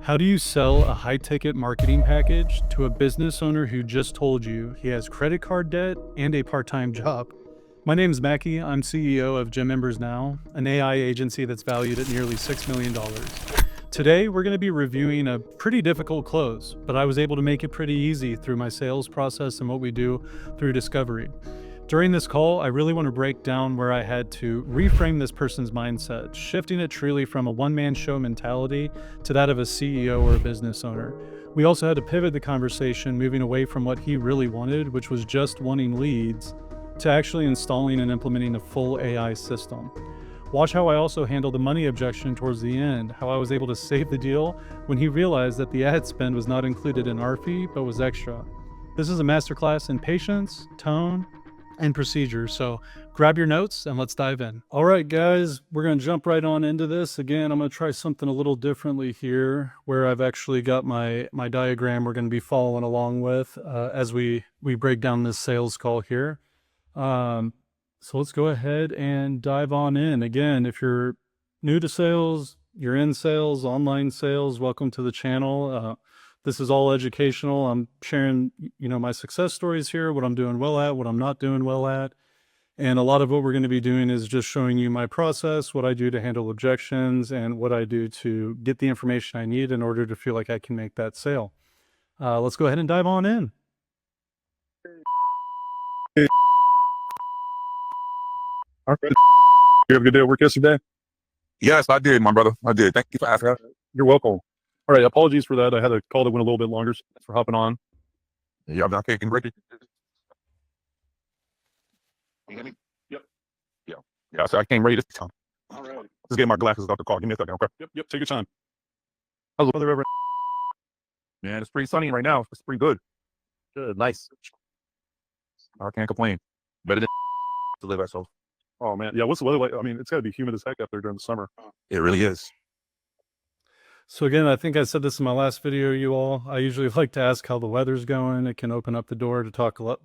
How do you sell a high-ticket marketing package to a business owner who just told you he has credit card debt and a part-time job? My name is Mackey. I'm CEO of Gym Members Now, an AI agency that's valued at nearly $6 million. Today, we're going to be reviewing a pretty difficult close, but I was able to make it pretty easy through my sales process and what we do through discovery. During this call, I really want to break down where I had to reframe this person's mindset, shifting it truly from a one-man show mentality to that of a CEO or a business owner. We also had to pivot the conversation, moving away from what he really wanted, which was just wanting leads, to actually installing and implementing a full AI system. Watch how I also handled the money objection towards the end, how I was able to save the deal when he realized that the ad spend was not included in our fee, but was extra. This is a masterclass in patience, tone, and procedure. So grab your notes and let's dive in. All right, guys, we're going to jump right on into this. Again, I'm going to try something a little differently here where I've actually got my diagram we're going to be following along with as we break down this sales call here. So let's go ahead and dive on in. Again, if you're new to sales, you're in sales, online sales, welcome to the channel. This is all educational. I'm sharing, my success stories here, what I'm doing well at, what I'm not doing well at. And a lot of what we're going to be doing is just showing you my process, what I do to handle objections, and what I do to get the information I need in order to feel like I can make that sale. Let's go ahead and dive on in. All right. You have a good day at work yesterday? Yes, I did, my brother. I did. Thank you for asking. You're welcome. All right. Apologies for that. I had a call that went a little bit longer. So thanks for hopping on. Yeah, I'm not taking break. Can you hear me? Yep. Yeah, so I came ready this time. All right. Just get my glasses out the car. Give me a second, okay? Yep. Take your time. How's the weather ever? Man, it's pretty sunny right now. It's pretty good. Good. Nice. I can't complain. Better than to live at, so. Oh, man. Yeah. What's the weather like? I mean, it's got to be humid as heck up there during the summer. It really is. So again, I think I said this in my last video, you all. I usually like to ask how the weather's going. It can open up the door to talk a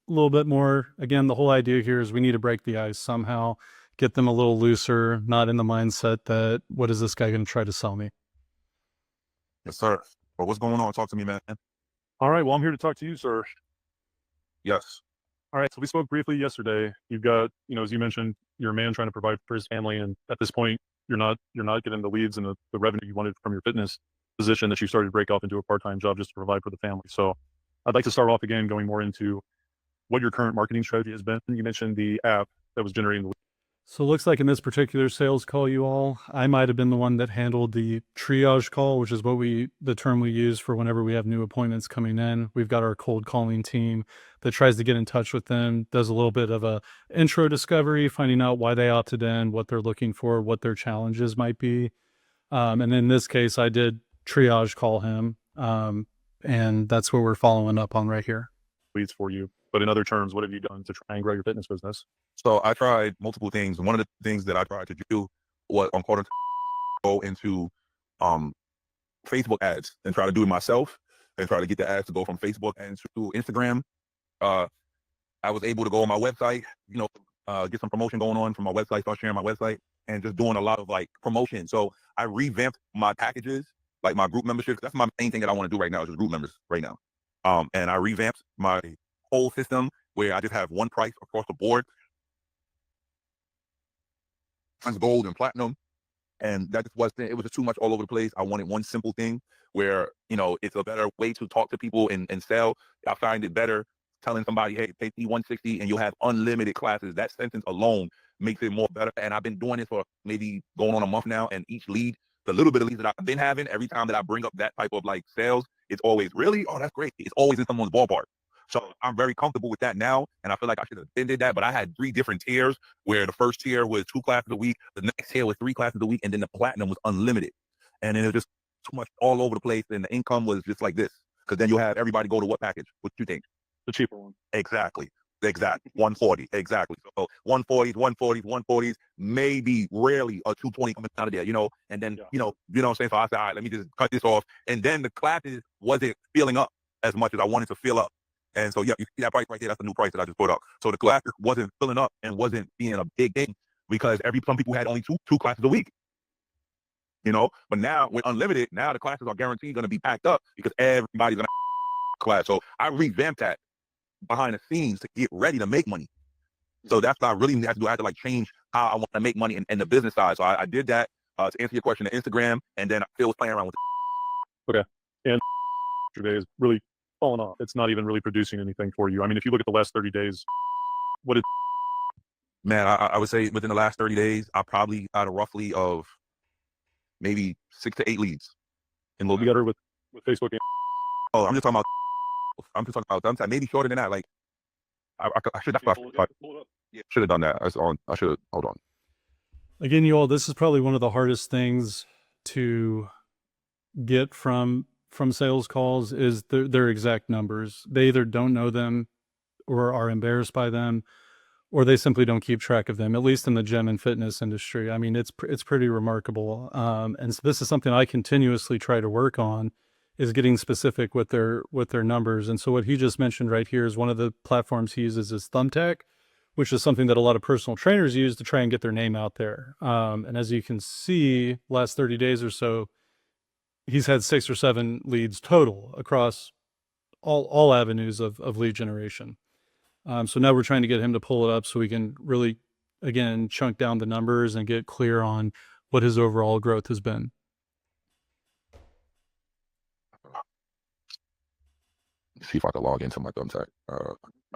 little bit more. Again, the whole idea here is we need to break the ice somehow, get them a little looser, not in the mindset that, what is this guy going to try to sell me? Yes, sir. Well, what's going on? Talk to me, man. All right. Well, I'm here to talk to you, sir. Yes. All right. So we spoke briefly yesterday. You've got, as you mentioned, you're a man trying to provide for his family. And at this point, you're not getting the leads and the revenue you wanted from your fitness position that you started to break off into a part-time job just to provide for the family. So I'd like to start off again, going more into what your current marketing strategy has been. You mentioned the app that was generating the leads. So it looks like in this particular sales call, you all, I might have been the one that handled the triage call, which is the term we use for whenever we have new appointments coming in. We've got our cold calling team that tries to get in touch with them, does a little bit of a intro discovery, finding out why they opted in, what they're looking for, what their challenges might be. And in this case, I did triage call him. And that's what we're following up on right here. Leads for you. But in other terms, what have you done to try and grow your fitness business? So I tried multiple things. One of the things that I tried to do was go into Facebook ads and try to do it myself and try to get the ads to go from Facebook and to Instagram. I was able to go on my website, get some promotion going on from my website, start sharing my website and just doing a lot of promotion. So I revamped my packages, like my group memberships. That's my main thing that I want to do right now is just group members right now. And I revamped my whole system where I just have one price across the board. It's gold and platinum. And that just wasn't, it was just too much all over the place. I wanted one simple thing where, it's a better way to talk to people and sell. I find it better telling somebody, hey, pay me $160 and you'll have unlimited classes. That sentence alone makes it more better. And I've been doing this for maybe going on a month now. And each lead, the little bit of leads that I've been having, every time that I bring up that type of sales, it's always really, oh, that's great. It's always in someone's ballpark. So I'm very comfortable with that now. And I feel like I should have been did that, but I had 3 different tiers where the first tier was 2 classes a week. The next tier was 3 classes a week. And then the platinum was unlimited. And then it was just too much all over the place. And the income was just like this. Cause then you have everybody go to what package? What you think? The cheaper one. Exactly. 140. Exactly. So 140s, maybe rarely a 220 coming out of there, and then, you know what I'm saying? So I said, all right, let me just cut this off. And then the classes wasn't filling up as much as I wanted to fill up. And so, yeah, you see that price right there? That's the new price that I just put up. So the classes wasn't filling up and wasn't being a big thing because some people had only two classes a week. you know. But now with unlimited, now the classes are guaranteed going to be packed up because everybody's going to class. So I revamped that behind the scenes to get ready to make money. So that's what I really have to do. I have to like change how I want to make money in the business side. So I did that to answer your question, the Instagram, and then Phil was playing around with Okay. And today is really falling off. It's not even really producing anything for you. I mean, if you look at the last 30 days, what is Man, I would say within the last 30 days, I probably out of roughly of maybe 6 to 8 leads. in low together with Facebook? Oh, I'm just talking about, I'm saying maybe shorter than that. Like I should, that's what I should have done that. I should have, hold on. Again, you all, this is probably one of the hardest things to get from sales calls is their exact numbers. They either don't know them or are embarrassed by them, or they simply don't keep track of them, at least in the gym and fitness industry. I mean, it's pretty remarkable. And so this is something I continuously try to work on, is getting specific with their numbers. And so what he just mentioned right here is one of the platforms he uses is Thumbtack, which is something that a lot of personal trainers use to try and get their name out there. And as you can see, last 30 days or so, he's had 6 or 7 leads total across all avenues of lead generation. So now we're trying to get him to pull it up so we can really, again, chunk down the numbers and get clear on what his overall growth has been. Let's see if I can log into my Thumbtack.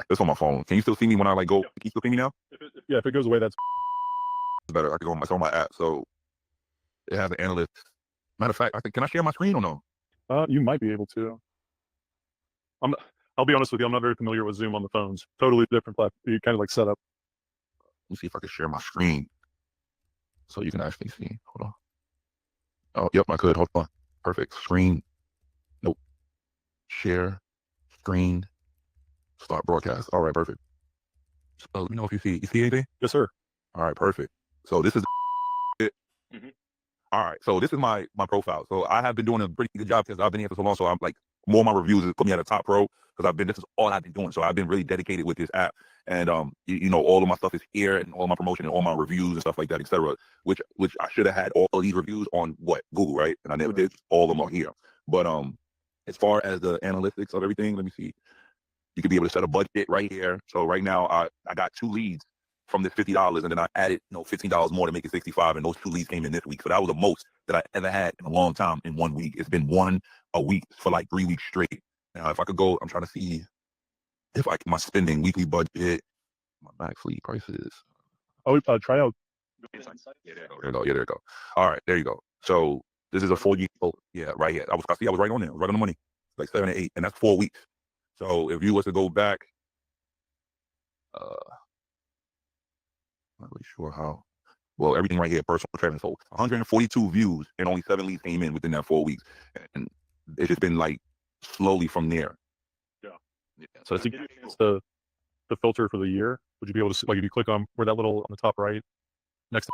It's on my phone. Can you still see me when I like go? Can you still see me now? If it goes away, that's better. I can go it's on my app. So it has an analyst. Matter of fact, can I share my screen or no? you might be able to. I'll be honest with you, I'm not very familiar with Zoom on the phones. Totally different platform. You kind of like set up. Let me see if I can share my screen so you can actually see. Hold on. Oh, yep, I could. Hold on. Perfect. Screen. Nope. Share. Screen. Start broadcast. All right, perfect. So let me know if you see anything? Yes, sir. All right, perfect. So this is it. Mm-hmm. All right. So this is my profile. So I have been doing a pretty good job because I've been here for so long. So I'm like, more of my reviews has put me at a top pro because this is all I've been doing. So I've been really dedicated with this app. And you know, all of my stuff is here and all my promotion and all my reviews and stuff like that, etc. Which I should have had all of these reviews on Google, right? And I never did. All of them are here. But as far as the analytics of everything, let me see. You could be able to set a budget right here. So right now I got 2 leads from this $50, and then I added $15 more to make it 65, and those 2 leads came in this week. So that was the most that I ever had in a long time in 1 week. It's been one a week for like 3 weeks straight. Now, if I could go, I'm trying to see if my spending weekly budget, my back fleet prices. Oh, try out. Yeah, there you go. All right, there you go. So this is a 4 week. Oh, yeah, right here. I was right on there, right on the money, like 7 to 8, and that's 4 weeks. So if you was to go back, not really sure how. Well, everything right here, personal training. So 142 views and only 7 leads came in within that 4 weeks, and it's just been like slowly from there. Yeah. So it's the filter for the year. Would you be able to see, like if you click on where that little on the top right next to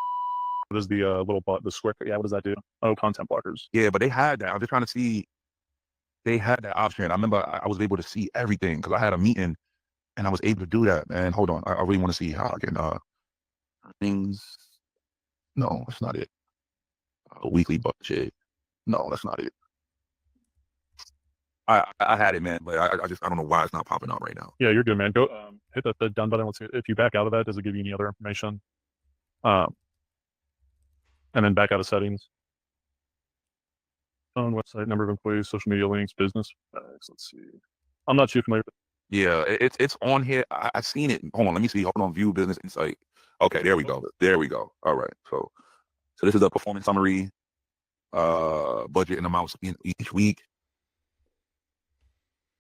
there's the little the square? Yeah, what does that do? Oh, content blockers. Yeah, but they had that. I'm just trying to see. They had that option. I remember I was able to see everything because I had a meeting and I was able to do that. Man, hold on. I really want to see how I can things. No, that's not it. Weekly budget. No, that's not it. I had it, man, but I don't know why it's not popping up right now. Yeah, you're good, man. Go hit the done button. Let's see if you back out of that. Does it give you any other information? And then back out of settings. Phone, website, number of employees, social media links, business. Let's see. I'm not too familiar with it. Yeah, it's on here. I've seen it. Hold on, let me see. Hold on, view business insight. Okay, there we go. There we go. All right. So this is a performance summary, budget and amounts each week.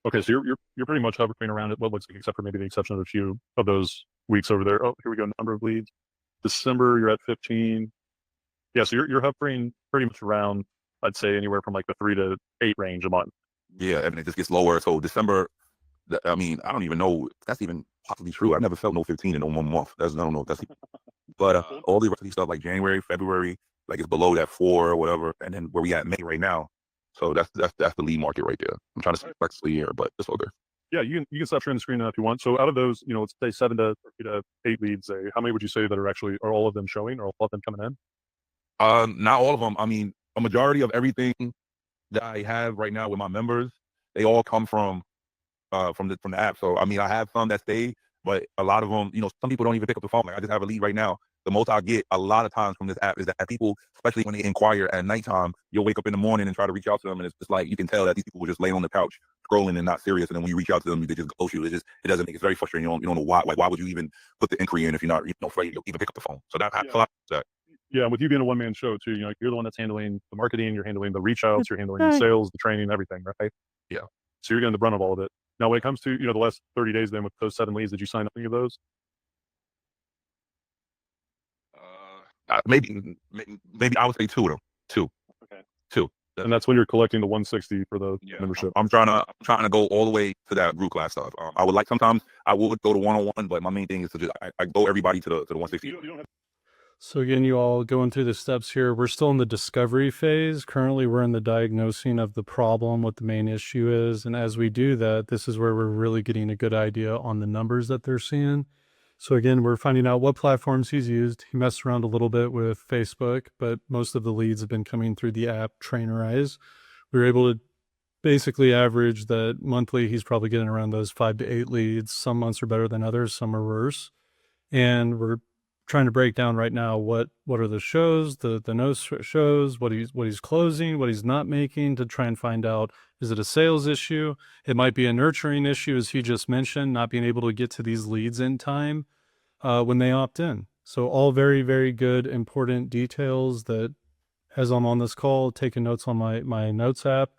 Okay, so you're pretty much hovering around it. What looks like, except for maybe the exception of a few of those weeks over there. Oh, here we go. Number of leads. December, you're at 15. Yeah, so you're hovering pretty much around, I'd say anywhere from like the 3 to 8 range a month. Yeah, and it just gets lower. So December, I mean, I don't even know if that's even possibly true. I've never felt no 15 in 1 month. I don't know if that's even, but all the rest of these stuff like January, February, like it's below that 4 or whatever. And then where we at May right now. So that's the lead market right there. I'm trying to see flexibly here, but it's okay. Yeah, you can stop sharing the screen now if you want. So out of those, let's say 7 to 8 leads, how many would you say that are all of them showing or all of them coming in? Not all of them. I mean, a majority of everything that I have right now with my members, they all come from the app. So I mean, I have some that stay, but a lot of them, some people don't even pick up the phone. Like I just have a lead right now. The most I get a lot of times from this app is that people, especially when they inquire at nighttime, you'll wake up in the morning and try to reach out to them, and it's just like you can tell that these people will just lay on the couch scrolling and not serious. And then when you reach out to them, they just ghost you. It doesn't make it's very frustrating. You don't know why. Like, why would you even put the inquiry in if you're not afraid to even pick up the phone? So that's a lot of that. Yeah, with you being a one-man show too, you're the one that's handling the marketing, you're handling the reach outs, you're handling the sales, the training, everything, right? Yeah. So you're getting the brunt of all of it. Now, when it comes to, the last 30 days then with those 7 leads, did you sign up any of those? Maybe I would say 2 of them. 2. Okay. 2. And that's when you're collecting the 160 for the membership. I'm trying to go all the way to that group class stuff. I would like, sometimes I would go to one-on-one, but my main thing is to just I go everybody to the 160. So again, you all going through the steps here. We're still in the discovery phase. Currently, we're in the diagnosing of the problem, what the main issue is. And as we do that, this is where we're really getting a good idea on the numbers that they're seeing. So again, we're finding out what platforms he's used. He messed around a little bit with Facebook, but most of the leads have been coming through the app Trainerize. We were able to basically average that monthly. He's probably getting around those 5 to 8 leads. Some months are better than others, some are worse. And we're trying to break down right now what are the shows, the no shows, what he's closing, what he's not making, to try and find out, is it a sales issue? It might be a nurturing issue, as he just mentioned, not being able to get to these leads in time when they opt in. So all very, very good, important details that, as I'm on this call, taking notes on my notes app.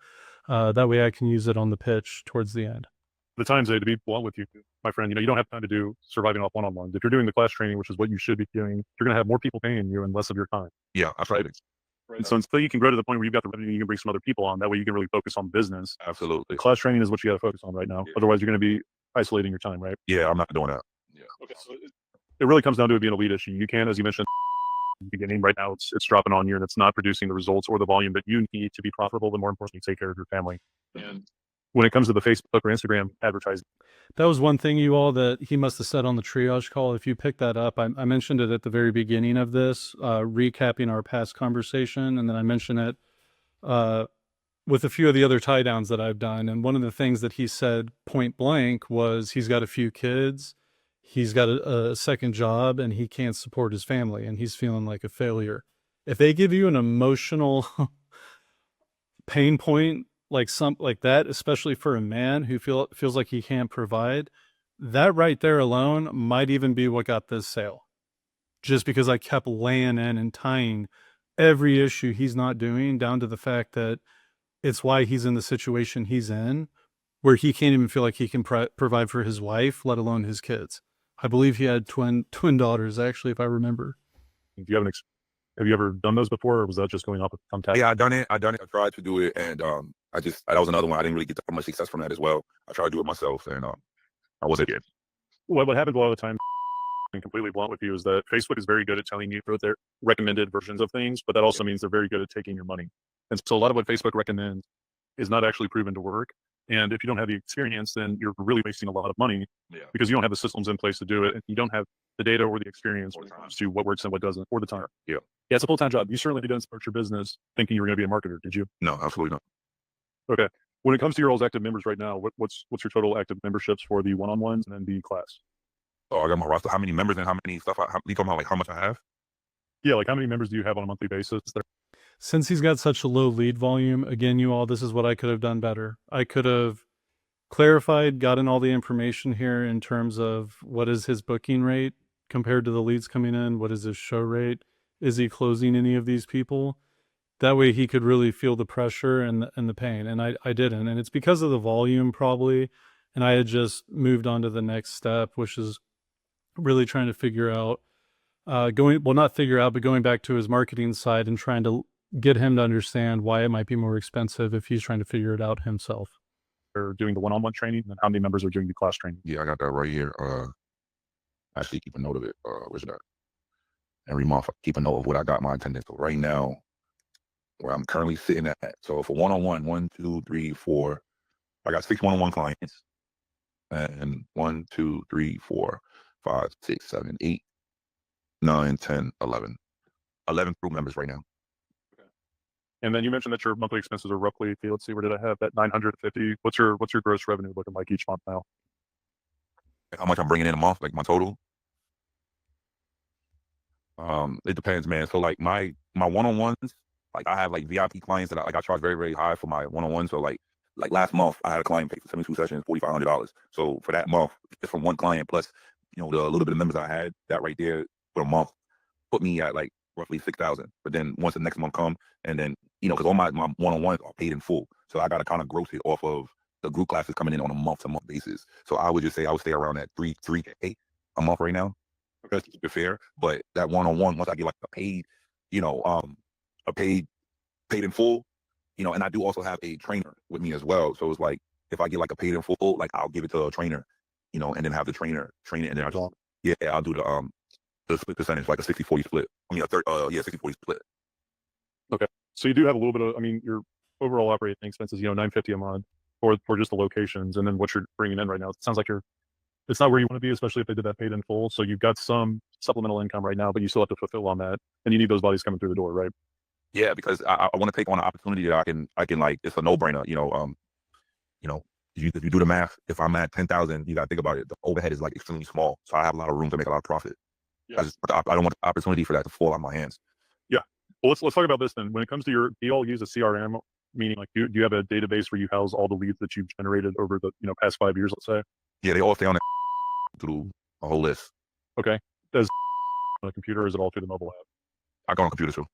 That way I can use it on the pitch towards the end. The times, to be blunt with you, my friend, you don't have time to do surviving off one-on-ones. If you're doing the class training, which is what you should be doing, you're going to have more people paying you and less of your time. Yeah, that's right. And so until you can grow to the point where you've got the revenue, you can bring some other people on. That way you can really focus on business. Absolutely. The class training is what you got to focus on right now. Yeah. Otherwise, you're going to be isolating your time, right? Yeah, I'm not doing that. Yeah. Okay. So it really comes down to it being a lead issue. You can, as you mentioned, in the beginning, right now it's dropping on you and it's not producing the results or the volume that you need to be profitable, but more importantly, take care of your family. And when it comes to the Facebook or Instagram advertising, that was one thing, you all, that he must have said on the triage call. If you pick that up, I mentioned it at the very beginning of this, recapping our past conversation. And then I mentioned it with a few of the other tie downs that I've done. And one of the things that he said point blank was he's got a few kids, he's got a second job, and he can't support his family, and he's feeling like a failure. If they give you an emotional pain point like that, especially for a man who feels like he can't provide, that right there alone might even be what got this sale. Just because I kept laying in and tying every issue he's not doing down to the fact that it's why he's in the situation he's in, where he can't even feel like he can provide for his wife, let alone his kids. I believe he had twin daughters, actually, if I remember. Do you have you ever done those before, or was that just going off of contact? Yeah, I done it. I tried to do it, and that was another one. I didn't really get that much success from that as well. I tried to do it myself, and I wasn't good. What happens a lot of the time, and completely blunt with you, is that Facebook is very good at telling you their recommended versions of things, but that also means they're very good at taking your money. And so a lot of what Facebook recommends is not actually proven to work. And if you don't have the experience, then you're really wasting a lot of money because you don't have the systems in place to do it. And you don't have the data or the experience when it comes to what works and what doesn't, or the time. Yeah, it's a full-time job. You certainly didn't start your business thinking you were going to be a marketer, did you? No, absolutely not. Okay. When it comes to your all's active members right now, what's your total active memberships for the one-on-ones and then the class? Oh, I got my roster. How many members and how many stuff? You talking about like how much I have? Yeah, like how many members do you have on a monthly basis? Since he's got such a low lead volume, again, you all, this is what I could have done better. I could have clarified, gotten all the information here in terms of what is his booking rate compared to the leads coming in, what is his show rate, is he closing any of these people? That way he could really feel the pressure and the pain, and I didn't. And it's because of the volume probably, and I had just moved on to the next step, which is really trying to figure out, going back to his marketing side and trying to get him to understand why it might be more expensive if he's trying to figure it out himself. Or doing the one-on-one training, and how many members are doing the class training? Yeah, I got that right here. I actually keep a note of it. Where's that? Every month I keep a note of what I got my attendance. So right now, where I'm currently sitting at, so for one-on-one, 1, 2, 3, 4, I got 6 one-on-one clients, and 1, 2, 3, 4, 5, 6, 7, 8, 9, 10, 11 crew members right now. And then you mentioned that your monthly expenses are roughly, let's see, where did I have that 950? What's your gross revenue looking like each month now? How much I'm bringing in a month, like my total? It depends, man. So like my one-on-ones, like I have like VIP clients that I charge very, very high for my one-on-ones. So like last month I had a client pay for 72 sessions, $4,500. So for that month, just from one client plus, the little bit of members I had, that right there for a month put me at like roughly 6,000. But then once the next month come, and then because all my one-on-ones are paid in full, so I got to kind of gross it off of the group classes coming in on a month-to-month basis. So I would just say I would stay around that 3K a month right now. Just to keep it fair. But that one-on-one, once I get like a paid, a paid in full, and I do also have a trainer with me as well. So it's like if I get like a paid in full, like I'll give it to a trainer, and then have the trainer train it, and then I'll do the split percentage, like a 60-40 split. I mean, 60-40 split. Okay. So you do have a little bit of, I mean, your overall operating expenses, 950 a month for just the locations, and then what you're bringing in right now. It sounds like it's not where you want to be, especially if they did that paid in full. So you've got some supplemental income right now, but you still have to fulfill on that, and you need those bodies coming through the door, right? Yeah, because I want to take on an opportunity that I can like, it's a no-brainer. If you do the math, if I'm at 10,000, you got to think about it. The overhead is like extremely small, so I have a lot of room to make a lot of profit. Yeah. I don't want the opportunity for that to fall out of my hands. Yeah. Well, let's talk about this then. When it comes to do you all use a CRM? Meaning, like, do you have a database where you house all the leads that you've generated over the past 5 years, let's say? Yeah, they all stay on it through a whole list. Okay. Does on a computer, or is it all through the mobile app? I go on a computer too.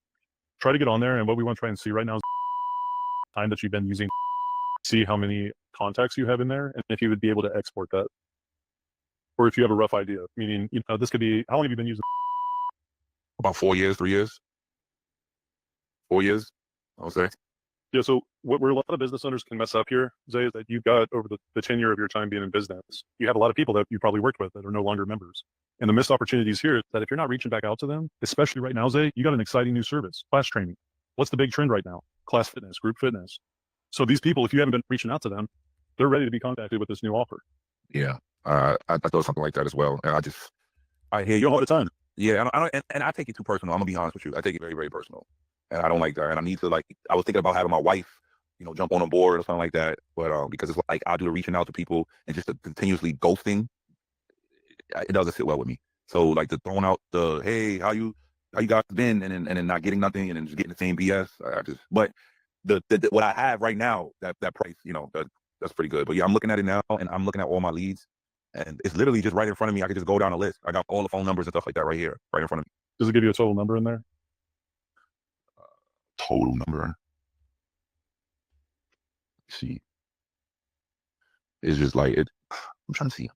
Try to get on there, and what we want to try and see right now is time that you've been using. See how many contacts you have in there, and if you would be able to export that, or if you have a rough idea. Meaning, this could be, how long have you been using? About 4 years, 3 years. 4 years, I would say. Yeah, so where a lot of business owners can mess up here, Zay, is that you've got, over the tenure of your time being in business, you have a lot of people that you probably worked with that are no longer members. And the missed opportunities here is that if you're not reaching back out to them, especially right now, Zay, you got an exciting new service, class training. What's the big trend right now? Class fitness, group fitness. So these people, if you haven't been reaching out to them, they're ready to be contacted with this new offer. Yeah, I thought something like that as well. And I hear you all the time. Yeah, and I take it too personal. I'm gonna be honest with you. I take it very, very personal, and I don't like that. And I need to, like, I was thinking about having my wife, jump on a board or something like that. But because it's like I do the reaching out to people and just the continuously ghosting, it doesn't sit well with me. So like the throwing out the, hey, how you guys been, and then not getting nothing, and then just getting the same BS. But the what I have right now, that price, that's pretty good. But yeah, I'm looking at it now, and I'm looking at all my leads, and it's literally just right in front of me. I could just go down the list. I got all the phone numbers and stuff like that right here, right in front of me. Does it give you a total number in there? Total number. Let's see. It's just like it. I'm trying to see.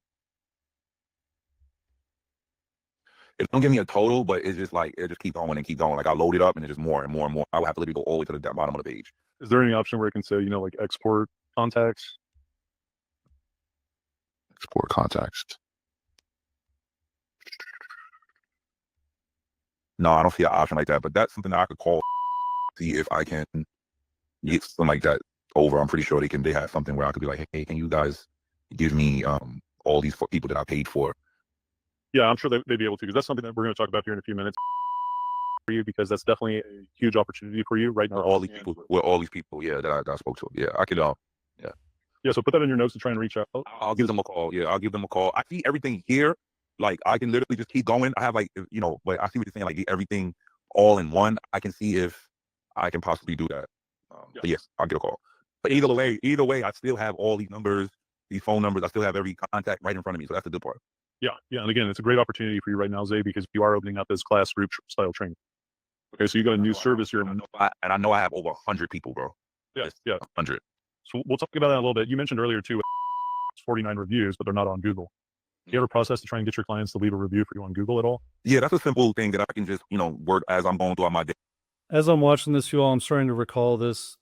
It don't give me a total, but it's just like, it just keep going and keep going. Like I load it up and it's just more and more and more. I would have to literally go all the way to the bottom of the page. Is there any option where it can say, like export contacts? Export contacts. No, I don't see an option like that, but that's something that I could call, see if I can get something like that over. I'm pretty sure they have something where I could be like, hey, can you guys give me all these people that I paid for? Yeah, I'm sure they'd be able to, because that's something that we're going to talk about here in a few minutes for you, because that's definitely a huge opportunity for you right now. All these people, yeah, that I spoke to. Yeah, I could, yeah, so put that in your notes to try and reach out. I'll give them a call. Yeah, I'll give them a call. I see everything here. Like I can literally just keep going. I have like, but I see what you're saying, like everything all in one. I can see if I can possibly do that. But yes, I'll get a call. But either way, I still have all these numbers, these phone numbers. I still have every contact right in front of me. So that's the good part. Yeah. And again, it's a great opportunity for you right now, Zay, because you are opening up this class group style training. Okay, so you got a new service here. And I know I have over 100 people, bro. Yeah. 100. So we'll talk about that a little bit. You mentioned earlier too, 49 reviews, but they're not on Google. Do you ever process to try and get your clients to leave a review for you on Google at all? Yeah, that's a simple thing that I can just, work as I'm going throughout my day. As I'm watching this, you all, I'm starting to recall this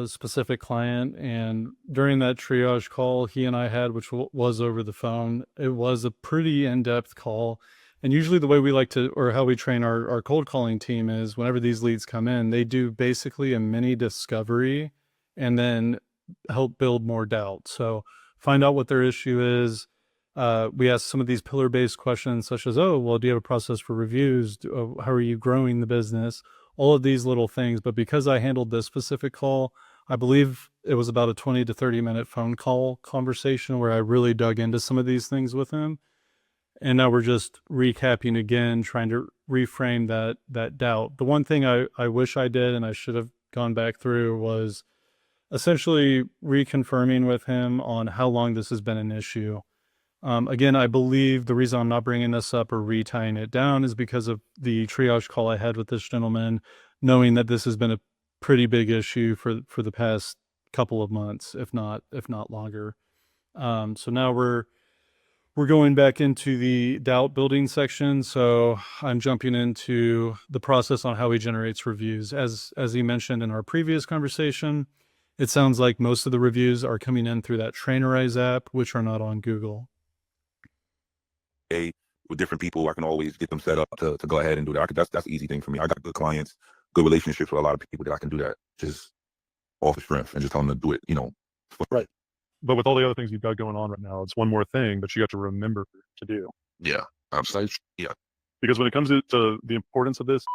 specific client, and during that triage call he and I had, which was over the phone, it was a pretty in-depth call. And usually the way we like to, or how we train our cold calling team, is whenever these leads come in, they do basically a mini discovery and then help build more doubt. So find out what their issue is. We ask some of these pillar-based questions such as, oh, well, do you have a process for reviews? How are you growing the business? all of these little things. But because I handled this specific call, I believe it was about a 20 to 30-minute phone call conversation where I really dug into some of these things with him. And now we're just recapping again, trying to reframe that doubt. The one thing I wish I did and I should have gone back through was essentially reconfirming with him on how long this has been an issue. Again, I believe the reason I'm not bringing this up or retying it down is because of the triage call I had with this gentleman, knowing that this has been a pretty big issue for the past couple of months, if not longer. So now we're going back into the doubt building section. So I'm jumping into the process on how he generates reviews. As he mentioned in our previous conversation, it sounds like most of the reviews are coming in through that Trainerize app, which are not on Google. With different people, I can always get them set up to go ahead and do that. That's the easy thing for me. I got good clients, good relationships with a lot of people that I can do that just off the strength and just tell them to do it, Right. But with all the other things you've got going on right now, it's one more thing that you got to remember to do. Yeah. Yeah. Because when it comes to the importance of this, to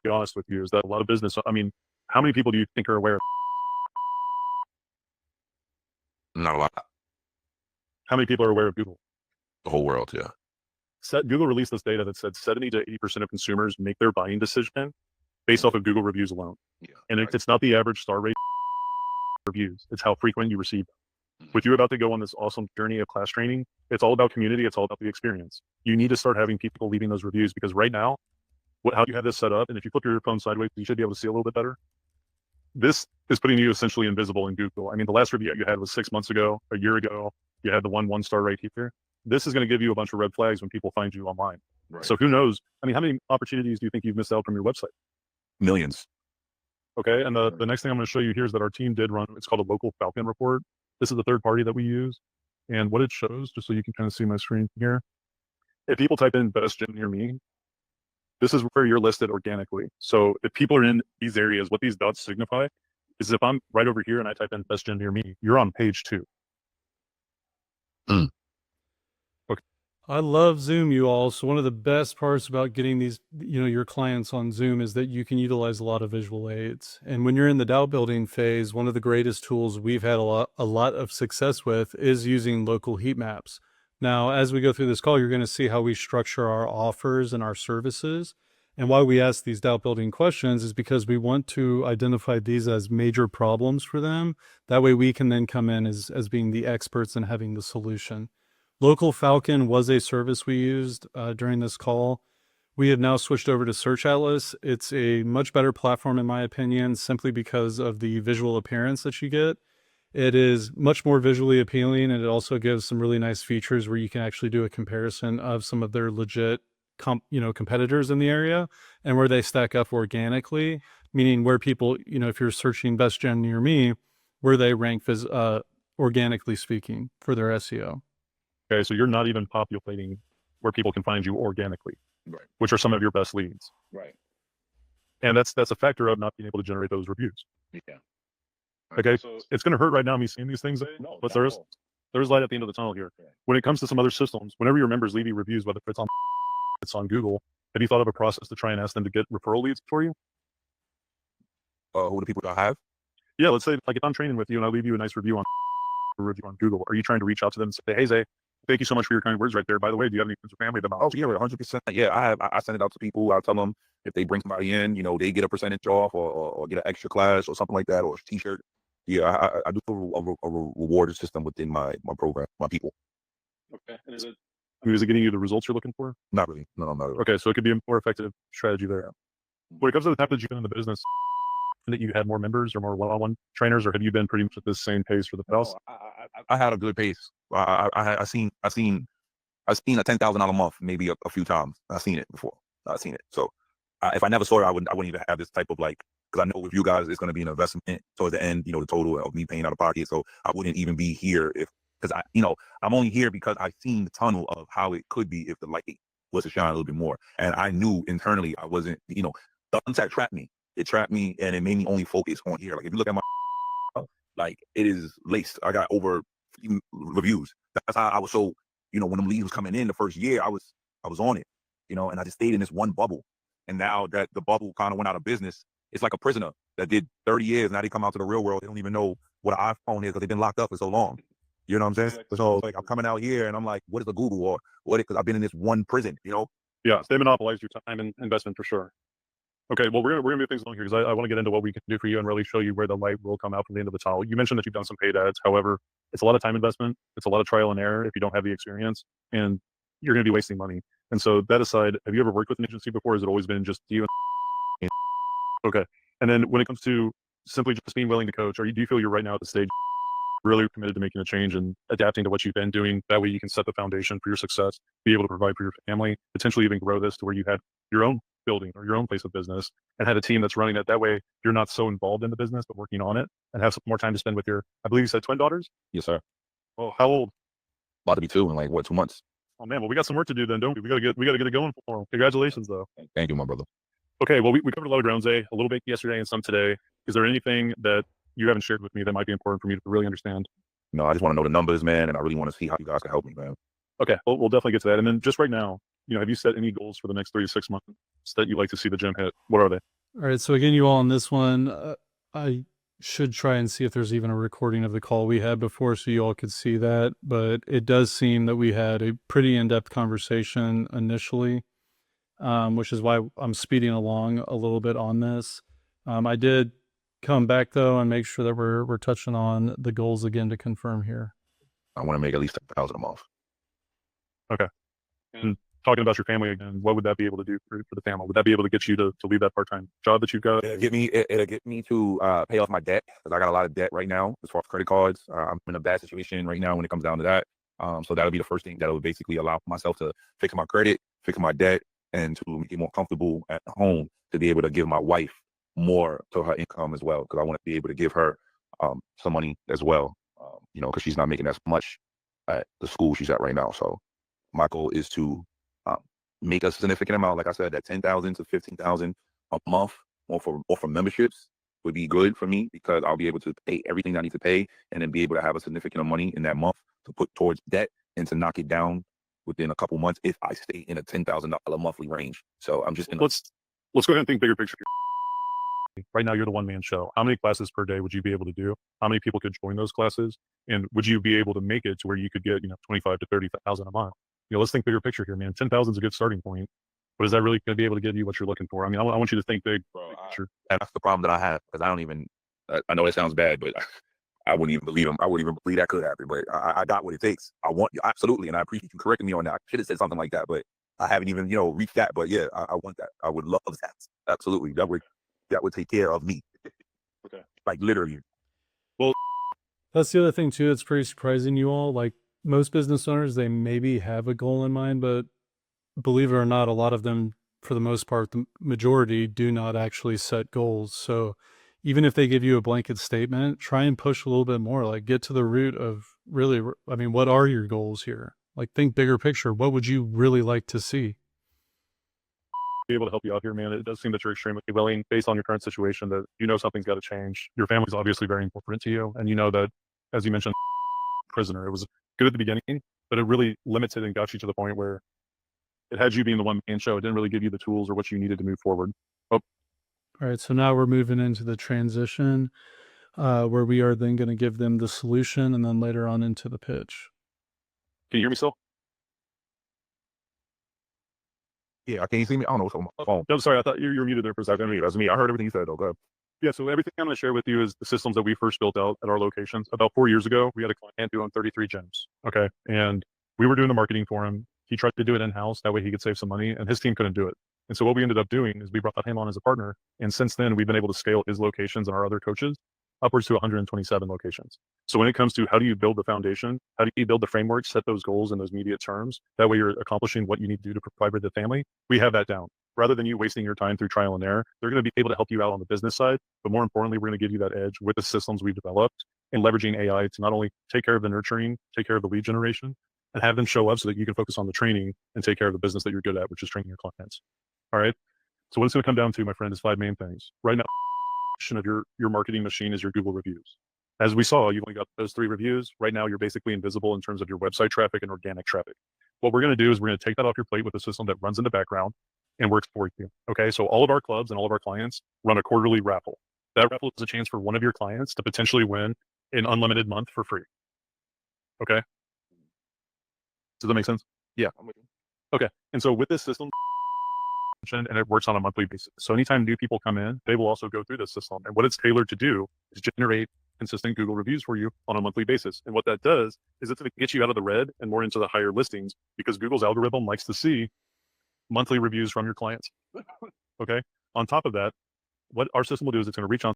be honest with you, is that a lot of business, I mean, how many people do you think are aware of Not a lot. how many people are aware of Google? The whole world, yeah. Google released this data that said 70 to 80% of consumers make their buying decision based off of Google reviews alone. Yeah. And it's not the average star rate reviews. It's how frequent you receive them. With you about to go on this awesome journey of class training, it's all about community. It's all about the experience. You need to start having people leaving those reviews because right now, how you have this set up, and if you flip your phone sideways, you should be able to see a little bit better. This is putting you essentially invisible in Google. I mean, the last review you had was 6 months ago, a year ago. You had the one star right here. This is going to give you a bunch of red flags when people find you online. Right. So who knows? I mean, how many opportunities do you think you've missed out from your website? Millions. Okay. And the next thing I'm going to show you here is that our team did run, it's called a local Falcon report. This is the third party that we use. And what it shows, just so you can kind of see my screen here, if people type in best gym near me, this is where you're listed organically. So if people are in these areas, what these dots signify is if I'm right over here and I type in best gym near me, you're on page 2. I love Zoom, you all. So one of the best parts about getting these, your clients on Zoom is that you can utilize a lot of visual aids. And when you're in the doubt building phase, one of the greatest tools we've had a lot of success with is using local heat maps. Now, as we go through this call, you're going to see how we structure our offers and our services. And why we ask these doubt building questions is because we want to identify these as major problems for them. That way we can then come in as being the experts and having the solution. Local Falcon was a service we used during this call. We have now switched over to Search Atlas. It's a much better platform, in my opinion, simply because of the visual appearance that you get. It is much more visually appealing, and it also gives some really nice features where you can actually do a comparison of some of their legit competitors in the area and where they stack up organically, meaning where people, if you're searching best gym near me, where they rank as organically speaking for their SEO. Okay, so you're not even populating where people can find you organically, Right. which are some of your best leads. Right. And that's a factor of not being able to generate those reviews. Yeah. Okay, So it's going to hurt right now me seeing these things, no, but there's light at the end of the tunnel here. Yeah. When it comes to some other systems, whenever your members leave you reviews, whether it's on Google, have you thought of a process to try and ask them to get referral leads for you? Who the people I have? Yeah, let's say like if I'm training with you and I leave you a nice review on Google, are you trying to reach out to them and say, hey Zay, thank you so much for your kind words right there. By the way, do you have any friends or family that Oh yeah, 100%. Yeah, I send it out to people. I tell them if they bring somebody in, they get a percentage off or get an extra class or something like that or a T-shirt. Yeah, I do a reward system within my program, my people. Okay, and is it getting you the results you're looking for? Not really. No, not really. Okay, so it could be a more effective strategy there. When it comes to the time that you've been in the business, that you had more members or more one-on-one trainers, or have you been pretty much at this same pace for the past? I had a good pace. I seen a $10,000 month maybe a few times. I've seen it before. I've seen it. So if I never saw it, I wouldn't even have this type of because I know with you guys it's going to be an investment towards the end. The total of me paying out of pocket. So I wouldn't even be here because I'm only here because I've seen the tunnel of how it could be if the light was to shine a little bit more. And I knew internally I wasn't. The untapped trapped me. It trapped me and it made me only focus on here. Like if you look at my it is laced. I got over 50 reviews. That's how I was so when them leads was coming in the first year, I was on it, and I just stayed in this one bubble. And now that the bubble kind of went out of business, it's like a prisoner that did 30 years. Now they come out to the real world. They don't even know what an iPhone is because they've been locked up for so long. You know what I'm saying? So like I'm coming out here and I'm like, what is a Google or what? Because I've been in this one prison, you know? Yeah, they monopolize your time and investment for sure. Okay, well, we're gonna move things along here because I want to get into what we can do for you and really show you where the light will come out from the end of the tunnel. You mentioned that you've done some paid ads. However, it's a lot of time investment. It's a lot of trial and error if you don't have the experience, and you're going to be wasting money. And so that aside, have you ever worked with an agency before? Has it always been just you? Okay. And then when it comes to simply just being willing to coach, do you feel you're right now at the stage really committed to making a change and adapting to what you've been doing? That way you can set the foundation for your success, be able to provide for your family, potentially even grow this to where you had your own building or your own place of business and had a team that's running it. That way you're not so involved in the business, but working on it and have some more time to spend with your, I believe you said twin daughters? Yes, sir. Oh, how old? About to be 2 in like, what, 2 months? Oh man, well, we got some work to do then, don't we? We got to get it going for them. Congratulations though. Thank you, my brother. Okay, well, we covered a lot of ground today, a little bit yesterday and some today. Is there anything that you haven't shared with me that might be important for me to really understand? No, I just want to know the numbers, man, and I really want to see how you guys can help me, man. Okay, well, we'll definitely get to that. And then just right now, have you set any goals for the next 3 to 6 months that you'd like to see the gym hit? What are they? All right. So again, you all on this one, I should try and see if there's even a recording of the call we had before so you all could see that. But it does seem that we had a pretty in-depth conversation initially, which is why I'm speeding along a little bit on this. I did come back though and make sure that we're touching on the goals again to confirm here. I want to make at least 1,000 a month. Okay. And talking about your family again, what would that be able to do for the family? Would that be able to get you to leave that part-time job that you've got? It'll get me to pay off my debt because I got a lot of debt right now as far as credit cards. I'm in a bad situation right now when it comes down to that. So that'll be the first thing that will basically allow myself to fix my credit, fix my debt, and to make it more comfortable at home to be able to give my wife more to her income as well, because I want to be able to give her some money as well, because she's not making as much at the school she's at right now. So my goal is to make a significant amount, like I said, that 10,000 to 15,000 a month, or for memberships would be good for me because I'll be able to pay everything I need to pay and then be able to have a significant amount of money in that month to put towards debt and to knock it down within a couple months if I stay in a $10,000 monthly range. So I'm just let's go ahead and think bigger picture. Right now, you're the one-man show. How many classes per day would you be able to do? How many people could join those classes? And would you be able to make it to where you could get, 25 to 30,000 a month? Let's think bigger picture here, man. 10,000 is a good starting point, but is that really going to be able to give you what you're looking for? I mean, I want you to think big. Bro, and that's the problem that I have because I don't even. I know it sounds bad, but I wouldn't even believe him. I wouldn't even believe that could happen. But I got what it takes. I want absolutely, and I appreciate you correcting me on that. I should have said something like that, but I haven't even reached that. But yeah, I want that. I would love that. Absolutely, that would take care of me. Okay, like literally. Well, that's the other thing too. It's pretty surprising, you all. Like most business owners, they maybe have a goal in mind, but believe it or not, a lot of them, for the most part, the majority do not actually set goals. So even if they give you a blanket statement, try and push a little bit more, like get to the root of really, I mean, what are your goals here? Like think bigger picture. What would you really like to see? Be able to help you out here, man. It does seem that you're extremely willing based on your current situation that something's got to change. Your family's obviously very important to you. And that, as you mentioned, prisoner, it was good at the beginning, but it really limited and got you to the point where it had you being the one man show. It didn't really give you the tools or what you needed to move forward. All right. So now we're moving into the transition where we are then going to give them the solution and then later on into the pitch. Can you hear me still? Yeah, can you see me? I don't know what's on my phone. No, sorry. I thought you were muted there for a second. That's me. I heard everything you said, though. Go ahead. Yeah, so everything I'm going to share with you is the systems that we first built out at our locations. About 4 years ago, we had a client who owned 33 gyms. Okay. And we were doing the marketing for him. He tried to do it in-house. That way he could save some money, and his team couldn't do it. And so what we ended up doing is we brought him on as a partner. And since then, we've been able to scale his locations and our other coaches upwards to 127 locations. So when it comes to how do you build the foundation, how do you build the framework, set those goals in those immediate terms, that way you're accomplishing what you need to do to provide for the family, we have that down. Rather than you wasting your time through trial and error, they're going to be able to help you out on the business side. But more importantly, we're going to give you that edge with the systems we've developed and leveraging AI to not only take care of the nurturing, take care of the lead generation, and have them show up so that you can focus on the training and take care of the business that you're good at, which is training your clients. All right. So what it's going to come down to, my friend, is 5 main things. Right now, of your marketing machine is your Google reviews. As we saw, you've only got those 3 reviews. Right now, you're basically invisible in terms of your website traffic and organic traffic. What we're going to do is we're going to take that off your plate with a system that runs in the background. and works for you. Okay. So all of our clubs and all of our clients run a quarterly raffle. That raffle is a chance for one of your clients to potentially win an unlimited month for free. Okay. Does that make sense? Yeah, I'm with you. Okay. And so with this system, and it works on a monthly basis. So anytime new people come in, they will also go through this system. And what it's tailored to do is generate consistent Google reviews for you on a monthly basis. And what that does is it's going to get you out of the red and more into the higher listings, because Google's algorithm likes to see monthly reviews from your clients. Okay. On top of that, what our system will do is it's going to reach on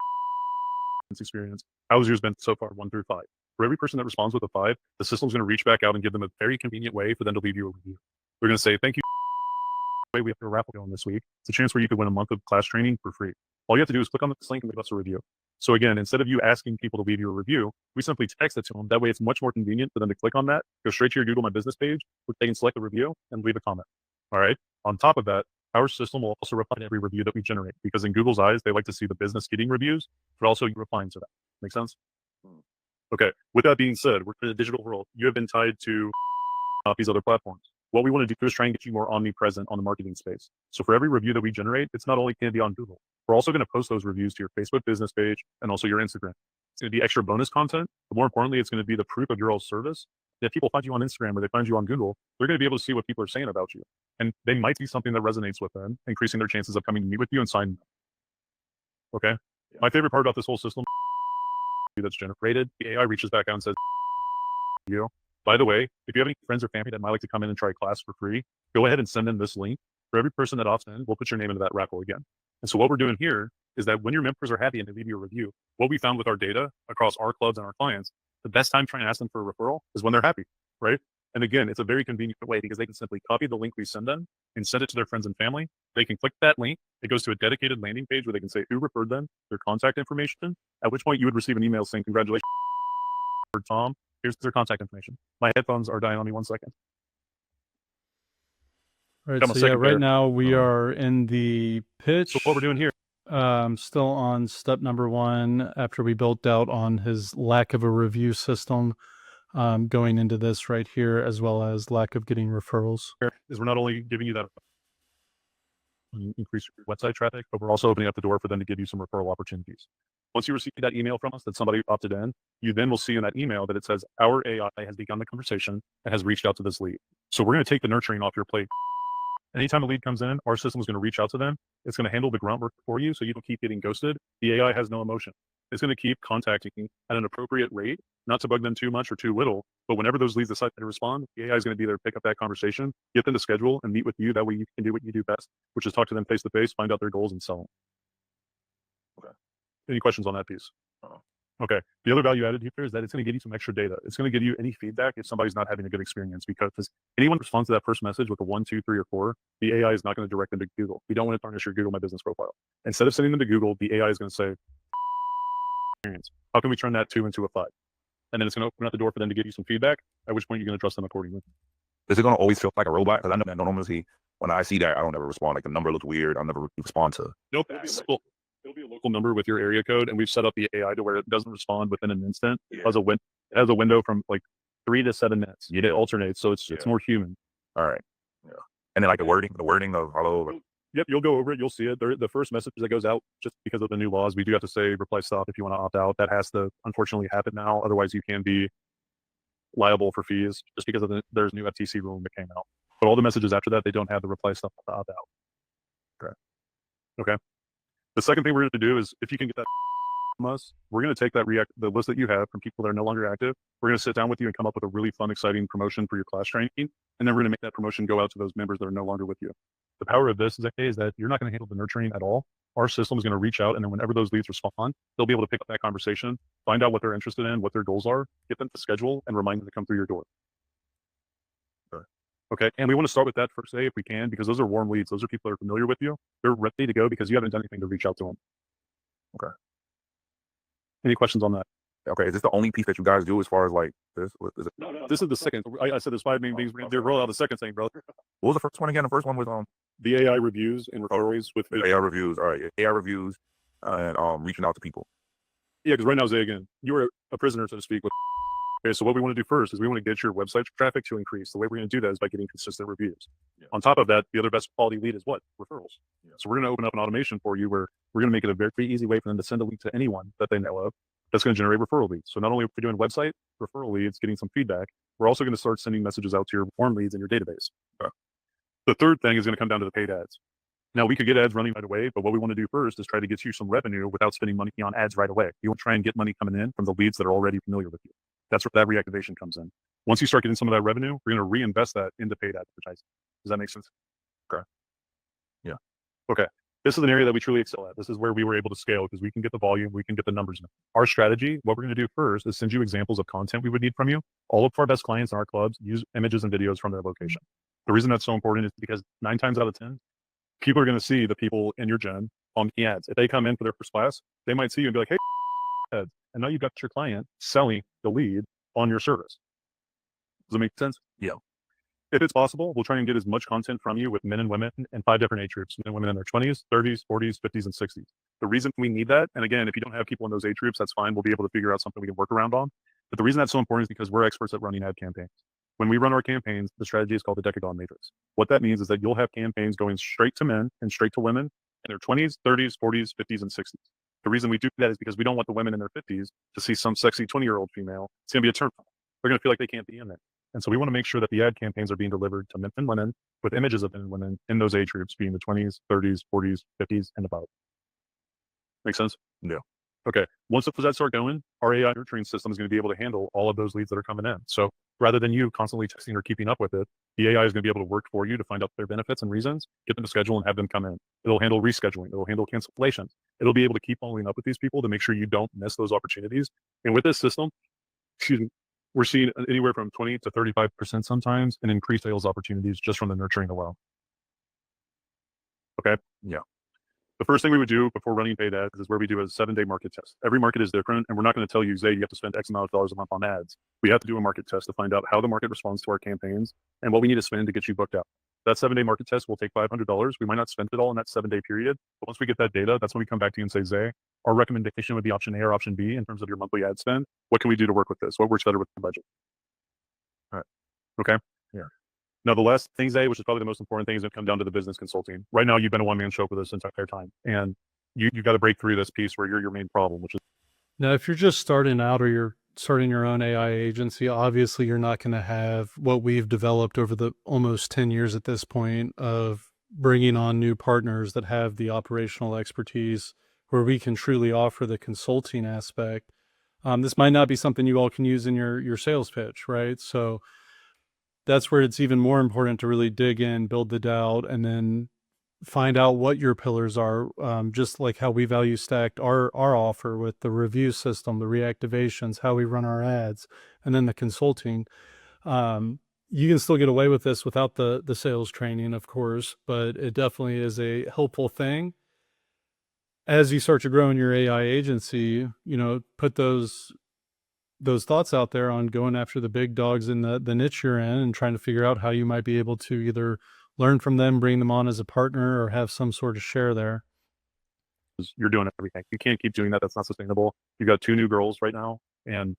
experience. How's yours been so far, 1 through 5? For every person that responds with a 5, the system's going to reach back out and give them a very convenient way for them to leave you a review. They're going to say, thank you. We have a raffle going this week. It's a chance where you could win a month of class training for free. All you have to do is click on this link and leave us a review. So again, instead of you asking people to leave you a review, we simply text it to them. That way it's much more convenient for them to click on that, go straight to your Google My Business page, where they can select the review and leave a comment. All right. On top of that, our system will also reply to every review that we generate, because in Google's eyes, they like to see the business getting reviews, but also you replying to that. Make sense? Okay. With that being said, we're in a digital world. You have been tied to these other platforms. What we want to do is try and get you more omnipresent on the marketing space. So for every review that we generate, it's not only going to be on Google. We're also going to post those reviews to your Facebook business page and also your Instagram. It's going to be extra bonus content, but more importantly, it's going to be the proof of your all's service. If people find you on Instagram or they find you on Google, they're going to be able to see what people are saying about you. And they might see something that resonates with them, increasing their chances of coming to meet with you and signing up. Okay. Yeah. My favorite part about this whole system that's generated, the AI reaches back out and says, you. By the way, if you have any friends or family that might like to come in and try a class for free, go ahead and send them this link. For every person that opts in, we'll put your name into that raffle again. And so what we're doing here is that when your members are happy and they leave you a review, what we found with our data across our clubs and our clients, the best time trying to ask them for a referral is when they're happy, right? And again, it's a very convenient way, because they can simply copy the link we send them and send it to their friends and family. They can click that link. It goes to a dedicated landing page where they can say who referred them, their contact information, at which point you would receive an email saying, congratulations, Tom. Here's their contact information. My headphones are dying on me 1 second. All right. So yeah, right now we are in the pitch. So what we're doing here, still on step number 1, after we built out on his lack of a review system, going into this right here, as well as lack of getting referrals. is we're not only giving you that increase your website traffic, but we're also opening up the door for them to give you some referral opportunities. Once you receive that email from us that somebody opted in, you then will see in that email that it says our AI has begun the conversation and has reached out to this lead. So we're going to take the nurturing off your plate. Anytime a lead comes in, our system is going to reach out to them. It's going to handle the grunt work for you, so you don't keep getting ghosted. The AI has no emotion. It's going to keep contacting you at an appropriate rate, not to bug them too much or too little. But whenever those leads decide to respond, the AI is going to be there to pick up that conversation, get them to schedule and meet with you. That way you can do what you do best, which is talk to them face to face, find out their goals, and sell them. Okay. Any questions on that piece? Okay. The other value added here is that it's going to give you some extra data. It's going to give you any feedback if somebody's not having a good experience, because anyone responds to that first message with a 1, 2, 3, or 4, the AI is not going to direct them to Google. We don't want to tarnish your Google My Business profile. Instead of sending them to Google, the AI is going to say, how can we turn that 2 into a 5? And then it's going to open up the door for them to give you some feedback, at which point you're going to trust them accordingly. Is it going to always feel like a robot? Because I know that normally when I see that, I don't ever respond. Like the number looks weird. I'll never respond to. Nope. It'll be a local number with your area code, and we've set up the AI to where it doesn't respond within an instant. Yeah. It has a window from like 3 to 7 minutes. It alternates, so it's more human. All right. Yeah. And then like the wording of hello. Yep, you'll go over it. You'll see it. The first message that goes out, just because of the new laws, we do have to say reply stop if you want to opt out. That has to unfortunately happen now. Otherwise, you can be liable for fees just because of there's new FTC ruling that came out. But all the messages after that, they don't have the reply stop to opt out. Okay. The second thing we're going to do is, if you can get that from us, we're going to take that the list that you have from people that are no longer active. We're going to sit down with you and come up with a really fun, exciting promotion for your class training. And then we're going to make that promotion go out to those members that are no longer with you. The power of this is that you're not going to handle the nurturing at all. Our system is going to reach out, and then whenever those leads respond, they'll be able to pick up that conversation, find out what they're interested in, what their goals are, get them to schedule, and remind them to come through your door. Okay. And we want to start with that first day if we can, because those are warm leads. Those are people that are familiar with you. They're ready to go because you haven't done anything to reach out to them. Okay. Any questions on that? Okay. Is this the only piece that you guys do as far as like this? Is it? No. This is the second. I said there's 5 main things. We're going to roll out the second thing, brother. What was the first one again? The first one was the AI reviews and referrals with AI reviews. All right. AI reviews and reaching out to people. Yeah, because right now, Zay, again, you were a prisoner, so to speak, with Okay, so what we want to do first is we want to get your website traffic to increase. The way we're going to do that is by getting consistent reviews. Yeah. On top of that, the other best quality lead is what? Referrals. Yeah. So we're going to open up an automation for you where we're going to make it a very easy way for them to send a lead to anyone that they know of. That's going to generate referral leads. So not only are we doing website referral leads, getting some feedback, we're also going to start sending messages out to your warm leads in your database. Okay. The third thing is going to come down to the paid ads. Now, we could get ads running right away, but what we want to do first is try to get you some revenue without spending money on ads right away. You want to try and get money coming in from the leads that are already familiar with you. That's where that reactivation comes in. Once you start getting some of that revenue, we're going to reinvest that into paid advertising. Does that make sense? Okay. Yeah. Okay. This is an area that we truly excel at. This is where we were able to scale because we can get the volume, we can get the numbers in. Our strategy, what we're going to do first is send you examples of content we would need from you. All of our best clients in our clubs use images and videos from their location. The reason that's so important is because 9 times out of 10, people are going to see the people in your gym on the ads. If they come in for their first class, they might see you and be like, hey, ads. And now you've got your client selling the lead on your service. Does that make sense? Yeah. If it's possible, we'll try and get as much content from you with men and women in 5 different age groups, men and women in their 20s, 30s, 40s, 50s, and 60s. The reason we need that, and again, if you don't have people in those age groups, that's fine. We'll be able to figure out something we can work around on. But the reason that's so important is because we're experts at running ad campaigns. When we run our campaigns, the strategy is called the Decagon Matrix. What that means is that you'll have campaigns going straight to men and straight to women in their 20s, 30s, 40s, 50s, and 60s. The reason we do that is because we don't want the women in their 50s to see some sexy 20-year-old female. It's going to be a turn off. They're going to feel like they can't be in there. And so we want to make sure that the ad campaigns are being delivered to men and women with images of men and women in those age groups, being the 20s, 30s, 40s, 50s, and above. Make sense? Yeah. Okay. Once those ads start going, our AI nurturing system is going to be able to handle all of those leads that are coming in. So rather than you constantly texting or keeping up with it, the AI is going to be able to work for you to find out their benefits and reasons, get them to schedule and have them come in. It'll handle rescheduling. It'll handle cancellations. It'll be able to keep following up with these people to make sure you don't miss those opportunities. And with this system, we're seeing anywhere from 20 to 35% sometimes in increased sales opportunities just from the nurturing alone. Okay. Yeah. The first thing we would do before running paid ads is where we do a 7-day market test. Every market is different, and we're not going to tell you, Zay, you have to spend X amount of dollars a month on ads. We have to do a market test to find out how the market responds to our campaigns and what we need to spend to get you booked out. That 7-day market test will take $500. We might not spend it all in that 7-day period, but once we get that data, that's when we come back to you and say, Zay, our recommendation would be option A or option B in terms of your monthly ad spend. What can we do to work with this? What works better with the budget? All right. Okay. Yeah. Now, the last thing, Zay, which is probably the most important thing, is going to come down to the business consulting. Right now, you've been a one-man show for this entire time, and you got to break through this piece where you're your main problem, which is. Now, if you're just starting out or you're starting your own AI agency, obviously you're not going to have what we've developed over the almost 10 years at this point of bringing on new partners that have the operational expertise where we can truly offer the consulting aspect. This might not be something you all can use in your sales pitch, right? So that's where it's even more important to really dig in, build the doubt, and then find out what your pillars are, just like how we value stacked our offer with the review system, the reactivations, how we run our ads, and then the consulting. You can still get away with this without the sales training, of course, but it definitely is a helpful thing. As you start to grow in your AI agency, put those thoughts out there on going after the big dogs in the niche you're in and trying to figure out how you might be able to either learn from them, bring them on as a partner, or have some sort of share there. You're doing everything. You can't keep doing that. That's not sustainable. You've got 2 new girls right now, and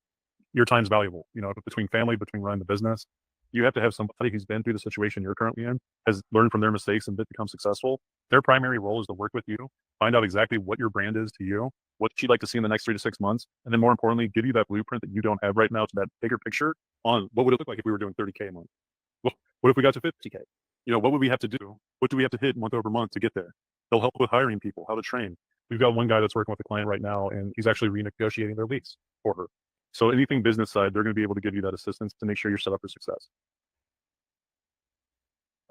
your time's valuable. Between family, between running the business, you have to have somebody who's been through the situation you're currently in, has learned from their mistakes and become successful. Their primary role is to work with you, find out exactly what your brand is to you, what you'd like to see in the next 3 to 6 months, and then more importantly, give you that blueprint that you don't have right now to that bigger picture on what would it look like if we were doing 30K a month? Well, what if we got to 50K? What would we have to do? What do we have to hit month over month to get there? They'll help with hiring people, how to train. We've got one guy that's working with a client right now, and he's actually renegotiating their lease for her. So anything business side, they're going to be able to give you that assistance to make sure you're set up for success.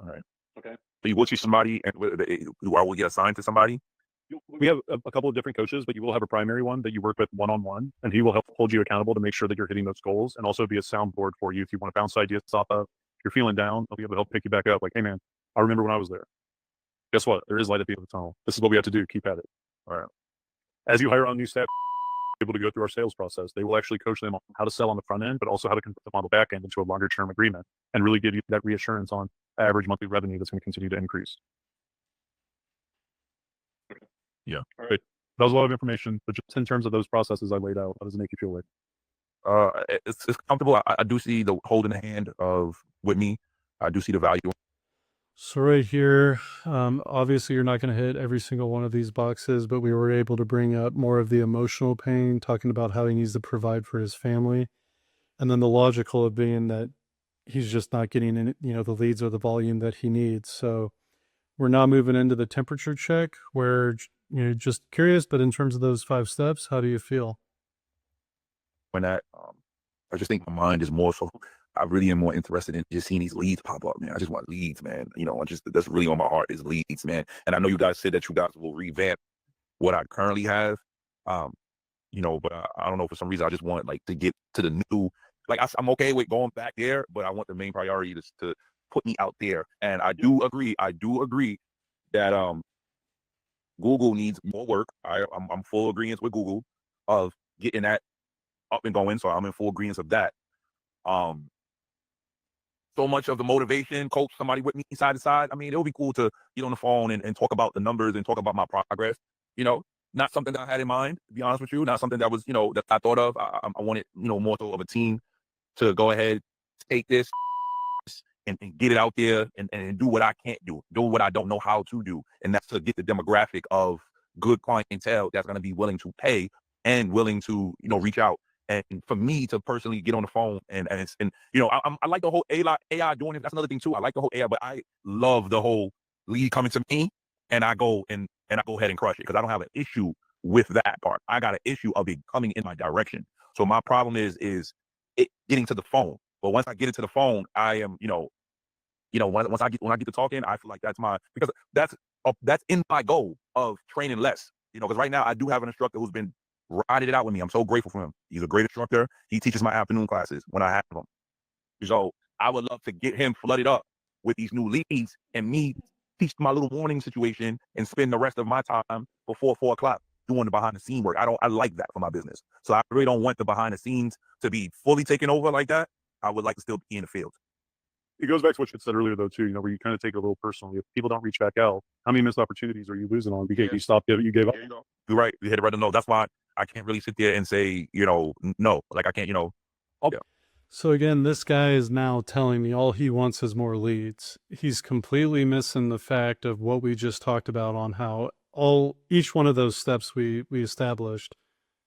All right. Okay. So you will see somebody, and I will get assigned to somebody. We have a couple of different coaches, but you will have a primary one that you work with one-on-one, and he will help hold you accountable to make sure that you're hitting those goals, and also be a soundboard for you if you want to bounce ideas off of. If you're feeling down, they'll be able to help pick you back up. Like, hey man, I remember when I was there. Guess what? There is light at the end of the tunnel. This is what we have to do. Keep at it. All right. As you hire on new staff, able to go through our sales process. They will actually coach them on how to sell on the front end, but also how to convert them on the back end into a longer term agreement and really give you that reassurance on average monthly revenue that's going to continue to increase. Yeah. All right. That was a lot of information, but just in terms of those processes I laid out, how does it make you feel like? It's comfortable. I do see the holding the hand of with me. I do see the value. So right here, obviously you're not going to hit every single one of these boxes, but we were able to bring up more of the emotional pain, talking about how he needs to provide for his family. And then the logical of being that he's just not getting in, the leads or the volume that he needs. So we're now moving into the temperature check where, just curious, but in terms of those 5 steps, how do you feel? When that, I just think my mind is more so. I really am more interested in just seeing these leads pop up, man. I just want leads, man. That's really on my heart is leads, man. And I know you guys said that you guys will revamp what I currently have. But I don't know, for some reason I just want like to get to the new, like I'm okay with going back there, but I want the main priority to put me out there. And I do agree that Google needs more work. I'm full agreement with Google of getting that up and going. So I'm in full agreement of that. So much of the motivation, coach somebody with me side to side. I mean, it would be cool to get on the phone and talk about the numbers and talk about my progress. Not something that I had in mind, to be honest with you. Not something that was, that I thought of. I wanted, more so of a team to go ahead, take this and get it out there and do what I can't do what I don't know how to do. And that's to get the demographic of good clientele that's going to be willing to pay and willing to, reach out. And for me to personally get on the phone and I like the whole AI doing it. That's another thing too. I like the whole AI, but I love the whole lead coming to me and I go ahead and crush it because I don't have an issue with that part. I got an issue of it coming in my direction. So my problem is it getting to the phone. But once I get into the phone, I am, when I get to talking, I feel like because that's in my goal of training less. Because right now I do have an instructor who's been riding it out with me. I'm so grateful for him. He's a great instructor. He teaches my afternoon classes when I have them. So I would love to get him flooded up with these new leads and me teach my little morning situation and spend the rest of my time before 4 o'clock doing the behind the scene work. I like that for my business. So I really don't want the behind the scenes to be fully taken over like that. I would like to still be in the field. It goes back to what you said earlier, though, too, where you kind of take it a little personally. If people don't reach back out, how many missed opportunities are you losing on because you stopped it, you gave up? You're right. You hit it right on the nose. That's why I can't really sit there and say, no, like I can't, Okay. So again, this guy is now telling me all he wants is more leads. He's completely missing the fact of what we just talked about on how each one of those steps we established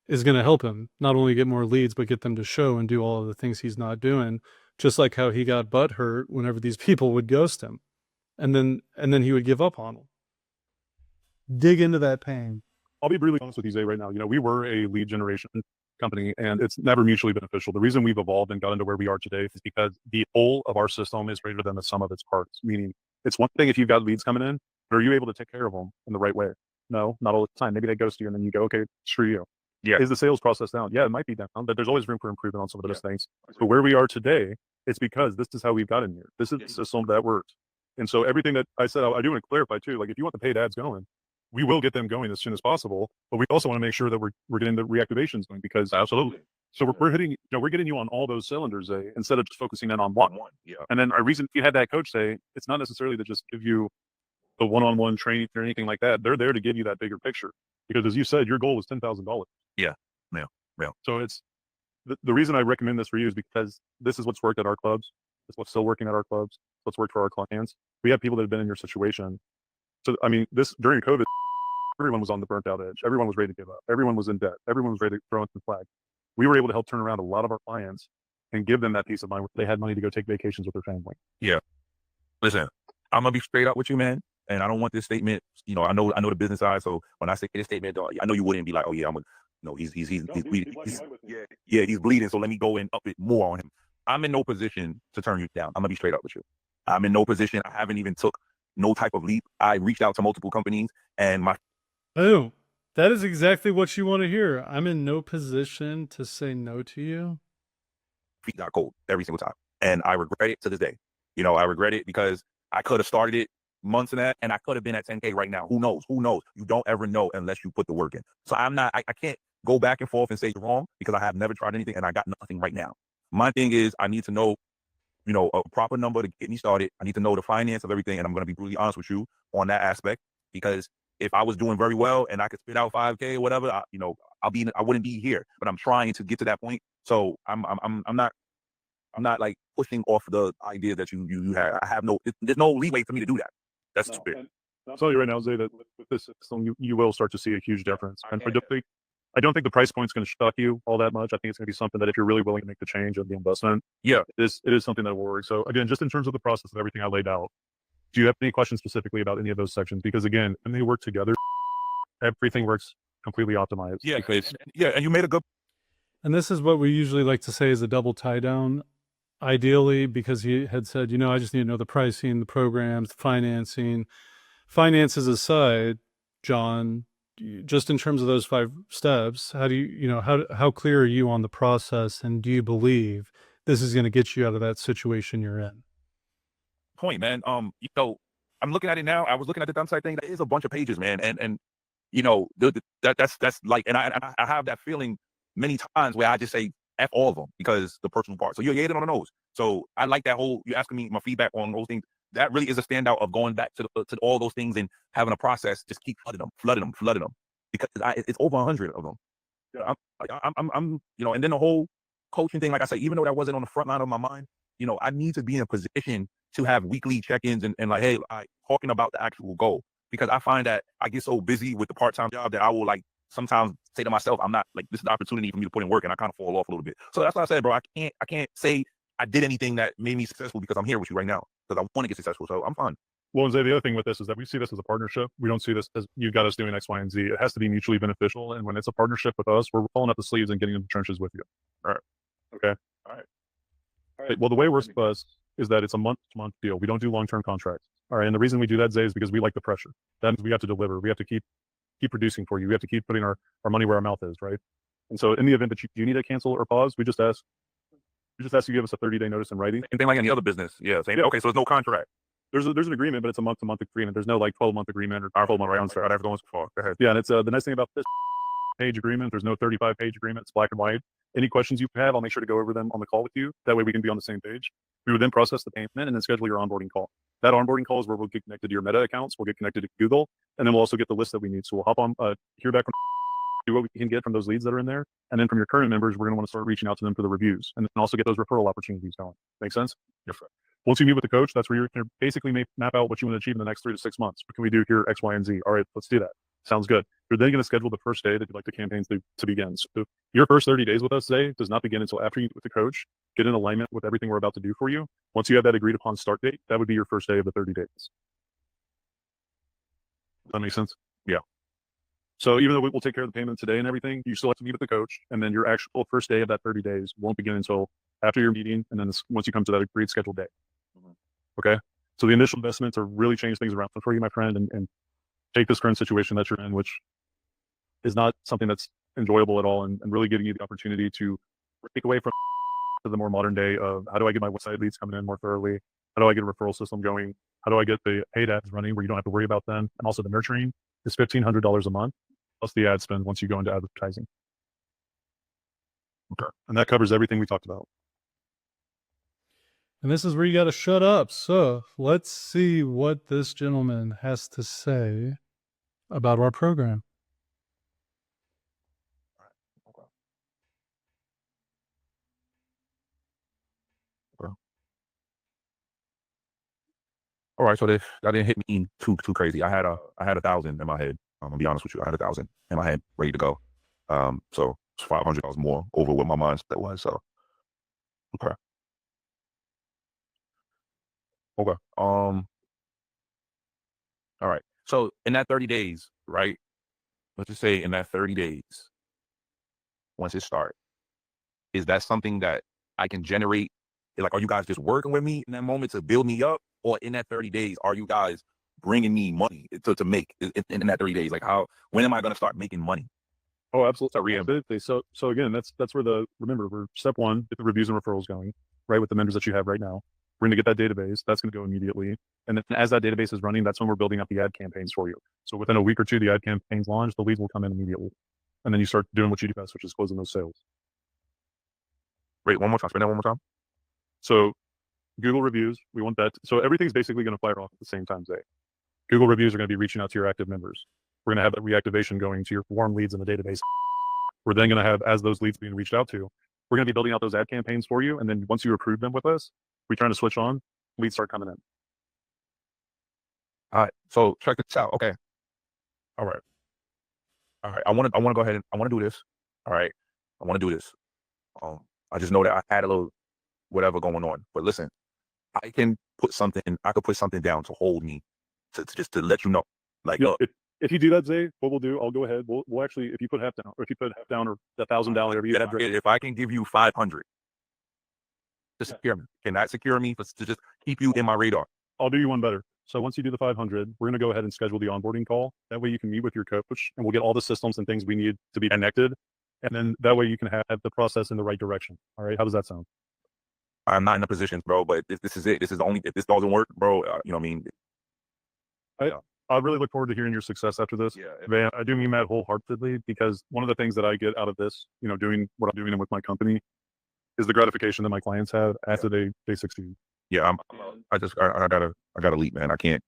is going to help him not only get more leads, but get them to show and do all of the things he's not doing. Just like how he got butthurt whenever these people would ghost him, and then he would give up on them. Dig into that pain. I'll be really honest with you, Zay, right now. We were a lead generation company, and it's never mutually beneficial. The reason we've evolved and gotten to where we are today is because the whole of our system is greater than the sum of its parts. Meaning, it's one thing if you've got leads coming in, but are you able to take care of them in the right way? No, not all the time. Maybe they ghost you, and then you go, okay, screw you. Yeah. Is the sales process down? Yeah, it might be down, but there's always room for improvement on some of those things. But where we are today, it's because this is how we've gotten here. This is the system that works. And so everything that I said, I do want to clarify too. Like if you want the paid ads going, we will get them going as soon as possible. But we also want to make sure that we're getting the reactivations going because absolutely. So we're hitting, we're getting you on all those cylinders, instead of just focusing in on one. Yeah. And then our reason you had that coach say it's not necessarily to just give you the one-on-one training or anything like that. They're there to give you that bigger picture because, as you said, your goal is $10,000. Yeah. So it's the reason I recommend this for you is because this is what's worked at our clubs. It's what's still working at our clubs. It's what's worked for our clients. We have people that have been in your situation. So I mean, during COVID, everyone was on the burnt out edge. Everyone was ready to give up. Everyone was in debt. Everyone was ready to throw in the flag. We were able to help turn around a lot of our clients and give them that peace of mind where they had money to go take vacations with their family. Yeah. Listen, I'm gonna be straight up with you, man. And I don't want this statement. I know the business side. So when I say this statement, I know you wouldn't be like, oh yeah, he's bleeding. He's bleeding. So let me go and up it more on him. I'm in no position to turn you down. I'm gonna be straight up with you. I'm in no position. I haven't even took no type of leap. I reached out to multiple companies and that is exactly what you want to hear. I'm in no position to say no to you. feet got cold every single time. And I regret it to this day. I regret it because I could have started it months in that and I could have been at 10K right now. Who knows? You don't ever know unless you put the work in. So I can't go back and forth and say you're wrong because I have never tried anything and I got nothing right now. My thing is I need to know, a proper number to get me started. I need to know the finance of everything. And I'm going to be brutally honest with you on that aspect, because if I was doing very well and I could spit out 5K or whatever, I wouldn't be here, but I'm trying to get to that point So I'm not like pushing off the idea that you had. I have there's no leeway for me to do that. That's too big. I'll tell you right now, Zay, that with this system, you will start to see a huge difference. And I don't think the price point's going to shock you all that much. I think it's going to be something that if you're really willing to make the change of the investment, Yeah. it is something that will work. So again, just in terms of the process of everything I laid out, do you have any questions specifically about any of those sections? Because again, when they work together, everything works completely optimized. Yeah. And you made a good. And this is what we usually like to say is a double tie down. Ideally, because he had said, I just need to know the pricing, the programs, the financing. Finances aside, John, just in terms of those 5 steps, how do how clear are you on the process, and do you believe this is going to get you out of that situation you're in? Point, man. I'm looking at it now. I was looking at the downside thing. That is a bunch of pages, man. And that's like, and I have that feeling many times where I just say F all of them because the personal part. So you're hitting on the nose. So I like that whole, you asking me my feedback on those things. That really is a standout of going back to all those things and having a process. Just keep flooding them because it's over 100 of them. Yeah. I'm and then the whole coaching thing, like I said, even though that wasn't on the front line of my mind, I need to be in a position to have weekly check-ins and like, hey, talking about the actual goal, because I find that I get so busy with the part-time job that I will like sometimes say to myself, I'm not like, this is the opportunity for me to put in work, and I kind of fall off a little bit. So that's why I said, bro, I can't say I did anything that made me successful because I'm here with you right now because I want to get successful. So I'm fine. Well, and Zay, the other thing with this is that we see this as a partnership. We don't see this as you got us doing X, Y, and Z. It has to be mutually beneficial. And when it's a partnership with us, we're pulling up the sleeves and getting in the trenches with you. All right. Okay. All right. Well, the way it works with us is that it's a month-to-month deal. We don't do long-term contracts. All right. And the reason we do that, Zay, is because we like the pressure. That means we have to deliver. We have to keep producing for you. We have to keep putting our money where our mouth is, right? And so in the event that you need to cancel or pause, we just ask you give us a 30-day notice in writing. Anything like any other business. Yeah. Same. Okay. So there's no contract. There's an agreement, but it's a month-to-month agreement. There's no like 12-month agreement or 12-month. Right. I'm sorry. I've gone so far. Go ahead. Yeah. And it's the nice thing about this page agreement, there's no 35-page agreement. It's black and white. Any questions you have, I'll make sure to go over them on the call with you. That way we can be on the same page. We would then process the payment and then schedule your onboarding call. That onboarding call is where we'll get connected to your Meta accounts. We'll get connected to Google, and then we'll also get the list that we need. So we'll hop on, hear back from do what we can get from those leads that are in there. And then from your current members, we're going to want to start reaching out to them for the reviews and then also get those referral opportunities going. Make sense? Yes, sir. Once you meet with the coach, that's where you're going to basically map out what you want to achieve in the next 3 to 6 months. What can we do here, X, Y, and Z? All right, let's do that. Sounds good. You're then going to schedule the first day that you'd like the campaigns to begin. So your first 30 days with us today does not begin until after you meet with the coach, get in alignment with everything we're about to do for you. Once you have that agreed upon start date, that would be your first day of the 30 days. Does that make sense? Yeah. So even though we'll take care of the payment today and everything, you still have to meet with the coach, and then your actual first day of that 30 days won't begin until after your meeting, and then once you come to that agreed scheduled day. Okay? So the initial investments are really change things around for you, my friend, and take this current situation that you're in, which is not something that's enjoyable at all, and really giving you the opportunity to break away from the more modern day of how do I get my website leads coming in more thoroughly? How do I get a referral system going? How do I get the paid ads running where you don't have to worry about them? And also the nurturing is $1,500 a month plus the ad spend once you go into advertising. Okay. And that covers everything we talked about. And this is where you got to shut up. So let's see what this gentleman has to say about our program. All right, so that didn't hit me too crazy. I had 1,000 in my head. I'm gonna be honest with you. I had 1,000 in my head, ready to go. So it's $500 more over what my mindset was. So okay. All right. So in that 30 days, right? Let's just say in that 30 days, once it starts, is that something that I can generate? Like, are you guys just working with me in that moment to build me up? Or in that 30 days, are you guys bringing me money to make in that 30 days? Like when am I going to start making money? Oh, absolutely. So again, that's where remember, we're step 1, get the reviews and referrals going, right? With the members that you have right now. We're going to get that database. That's going to go immediately. And then as that database is running, that's when we're building up the ad campaigns for you. So within a week or 2, the ad campaigns launch, the leads will come in immediately. And then you start doing what you do best, which is closing those sales. Wait, one more time. Spend that one more time. So Google reviews, we want that. So everything's basically going to fire off at the same time, Zay. Google reviews are going to be reaching out to your active members. We're going to have that reactivation going to your warm leads in the database. We're then going to have, as those leads being reached out to, We're going to be building out those ad campaigns for you. And then once you approve them with us, we turn to switch on, leads start coming in. All right. So check this out. Okay. All right. All right. I want to go ahead and I want to do this. All right. I want to do this. I just know that I had a little whatever going on. But listen, I could put something down to hold me to just to let you know. Like, if you do that, Zay, what we'll do, I'll go ahead. We'll actually, if you put half down, or if you put half down, or $1,000, if I can give you 500 to secure me, can that secure me to just keep you in my radar? I'll do you one better. So once you do the 500, we're going to go ahead and schedule the onboarding call. That way you can meet with your coach, and we'll get all the systems and things we need to be connected. And then that way you can have the process in the right direction. All right. How does that sound? I'm not in a position, bro, but if this is it, this is the only, if this doesn't work, bro, you know what I mean? I really look forward to hearing your success after this. Yeah. Man, I do mean that wholeheartedly, because one of the things that I get out of this, doing what I'm doing with my company, is the gratification that my clients have after they succeed. Yeah. I gotta leap, man. I can't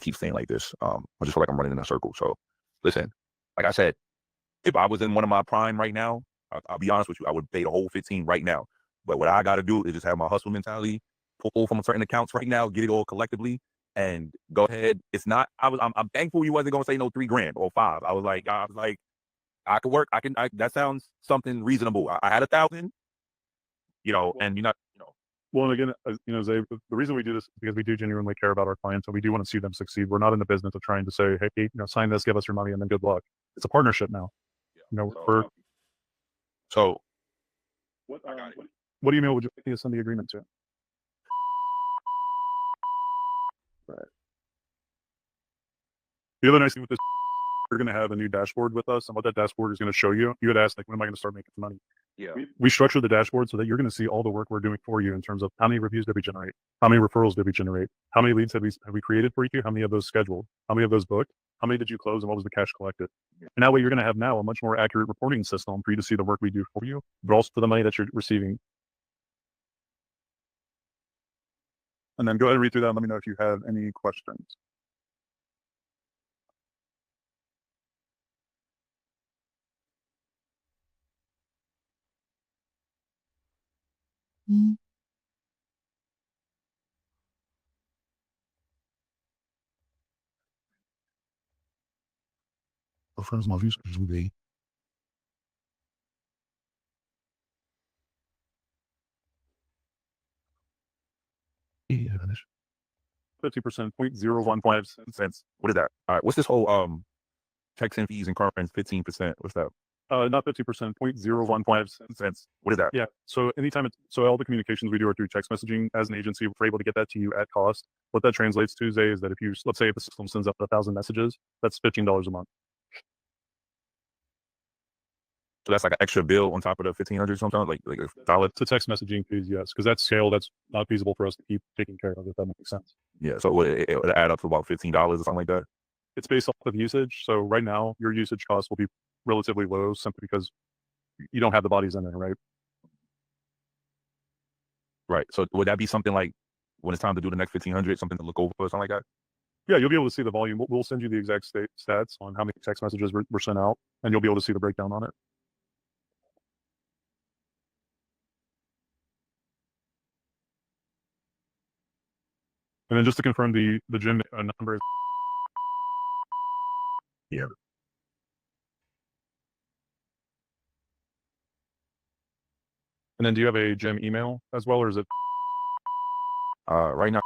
keep staying like this. I just feel like I'm running in a circle. So listen, like I said, if I was in one of my prime right now, I'll be honest with you, I would pay the whole 15 right now. But what I got to do is just have my hustle mentality, pull from certain accounts right now, get it all collectively, and go ahead. It's not. I'm thankful you wasn't gonna say no $3,000 or 5. I was like, I could work. That sounds something reasonable. I had 1,000, and you're not, Well, and again, Zay, the reason we do this is because we do genuinely care about our clients, and we do want to see them succeed. We're not in the business of trying to say, hey, sign this, give us your money, and then good luck. It's a partnership now. So what email would you like to send the agreement to? Right. The other nice thing with this, you're going to have a new dashboard with us, and what that dashboard is going to show you. You had asked, like, when am I going to start making money? Yeah. We structure the dashboard so that you're going to see all the work we're doing for you in terms of how many reviews did we generate, how many referrals did we generate, how many leads have we created for you, how many of those scheduled, how many of those booked, how many did you close, and what was the cash collected. And that way you're going to have now a much more accurate reporting system for you to see the work we do for you, but also for the money that you're receiving. And then go ahead and read through that and let me know if you have any questions. friends, my views will be. Yeah, 50%, 0.015 cents. What is that? All right. What's this whole checks and fees and conference 15%? What's that? Not 50%, 0.015 cents. What is that? Yeah. So so all the communications we do are through text messaging. As an agency, we're able to get that to you at cost. What that translates to, Zay, is that let's say if the system sends out 1,000 messages, that's $15 a month. So that's like an extra bill on top of the 1,500 sometimes, like $1. To text messaging fees, yes, because that's scale that's not feasible for us to keep taking care of, if that makes sense. Yeah. So it would add up to about $15 or something like that. It's based off of usage. So right now, your usage cost will be relatively low simply because you don't have the bodies in there, right? Right. So would that be something like when it's time to do the next 1,500, something to look over or something like that? Yeah, you'll be able to see the volume. We'll send you the exact stats on how many text messages were sent out, and you'll be able to see the breakdown on it. And then just to confirm, the gym number is. Yeah. And then do you have a gym email as well, or is it? Right now.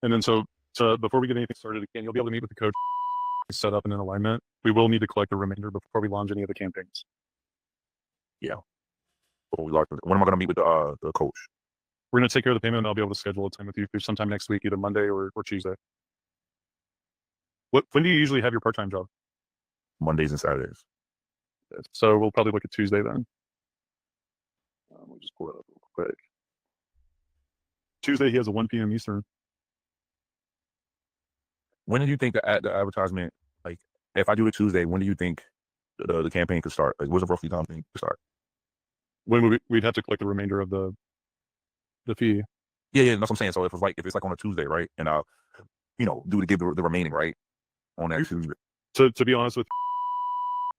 And then so before we get anything started again, you'll be able to meet with the coach, set up and in alignment. We will need to collect the remainder before we launch any of the campaigns. Yeah. When am I going to meet with the coach? We're going to take care of the payment, and I'll be able to schedule a time with you sometime next week, either Monday or Tuesday. When do you usually have your part-time job? Mondays and Saturdays. So we'll probably look at Tuesday then. We'll just pull it up real quick. Tuesday, he has a 1 p.m. Eastern. When do you think the advertisement, like if I do it Tuesday, when do you think the campaign could start? Like, what's the roughly time thing to start? When we'd have to collect the remainder of the fee. Yeah, that's what I'm saying. So if it's like on a Tuesday, right, and I'll give the remaining right on that Tuesday. To be honest with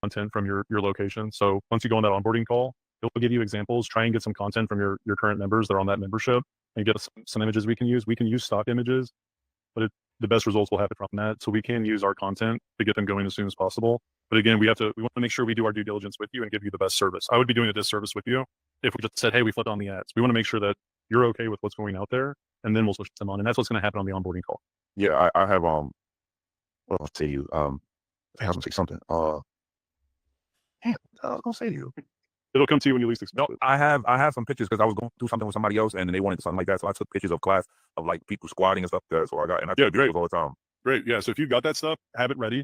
content from your location. So once you go on that onboarding call, it'll give you examples. Try and get some content from your current members that are on that membership, and get us some images we can use. We can use stock images, but the best results will happen from that. So we can use our content to get them going as soon as possible. But again, we want to make sure we do our due diligence with you and give you the best service. I would be doing a disservice with you if we just said, hey, we flipped on the ads. We want to make sure that you're okay with what's going out there, and then we'll switch them on. And that's what's going to happen on the onboarding call. Yeah, I have what I'll say to you. I was gonna say something. Damn, I was gonna say to you. It'll come to you when you least expect No, it. I have some pictures because I was going through something with somebody else and they wanted something like that. So I took pictures of class of like people squatting and stuff. So I take great. pictures all the time. Great. Yeah. So if you've got that stuff, have it ready.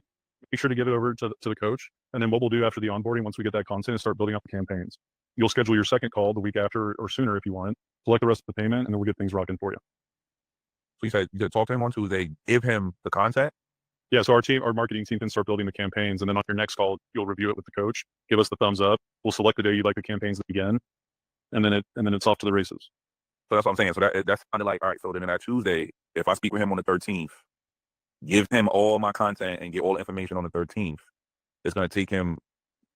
Make sure to give it over to the coach. And then what we'll do after the onboarding, once we get that content, is start building up the campaigns. You'll schedule your second call the week after or sooner if you want. Select the rest of the payment, and then we'll get things rocking for you. So you said talk to him on Tuesday, give him the content. Yeah, so our marketing team can start building the campaigns, and then on your next call, you'll review it with the coach. Give us the thumbs up. We'll select the day you'd like the campaigns to begin, and then it's off to the races. So that's what I'm saying. So that's kind of like, all right. So then that Tuesday, if I speak with him on the 13th, give him all my content and get all the information on the 13th. It's going to take him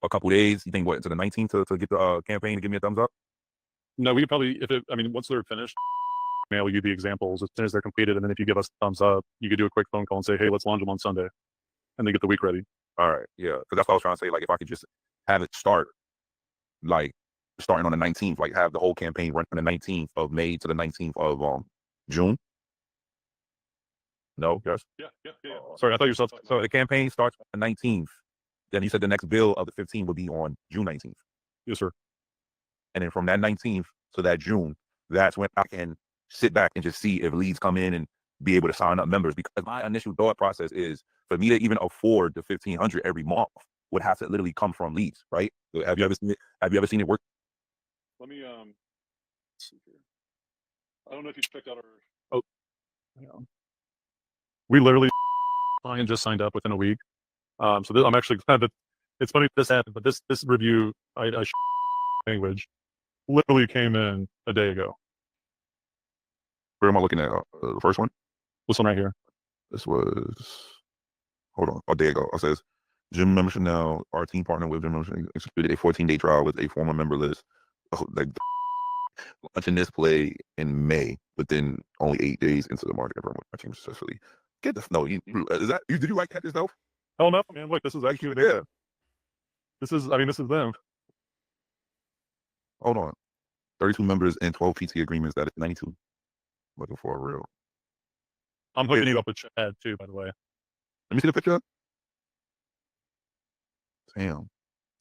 a couple days. You think to the 19th to get the campaign to give me a thumbs up? No, we could probably once they're finished, mail you the examples as soon as they're completed, and then if you give us the thumbs up, you could do a quick phone call and say, hey, let's launch them on Sunday, and then get the week ready. All right, yeah, because that's what I was trying to say. Like, if I could just have it start, like starting on the 19th, like have the whole campaign run from the 19th of May to the 19th of June. No, yes. Yeah. Sorry, I thought you were So the campaign starts on the 19th. Then you said the next bill of the 15th would be on June 19th. Yes, sir. And then from that 19th to that June, that's when I can sit back and just see if leads come in and be able to sign up members. Because my initial thought process is for me to even afford the $1,500 every month would have to literally come from leads, right? So have you ever seen it? Have you ever seen it work? Let me see here. I don't know if you checked out our. We literally client just signed up within a week. So I'm actually glad that it's funny this happened, but this review I language literally came in a day ago. Where am I looking at? The first one? This one right here. This was, hold on, a day ago. It says, gym membership now, our team partner with gym membership executed a 14-day trial with a former member list. Like, launching this play in May, but then only 8 days into the market, everyone my team successfully. Get this. No, did you write that yourself? Oh no, man! Look, this is actually Yeah. This is them. Hold on, 32 members and 12 PT agreements. That is 92. Looking for a real. I'm hooking you up with Chad too, by the way. Let me see the picture. Damn.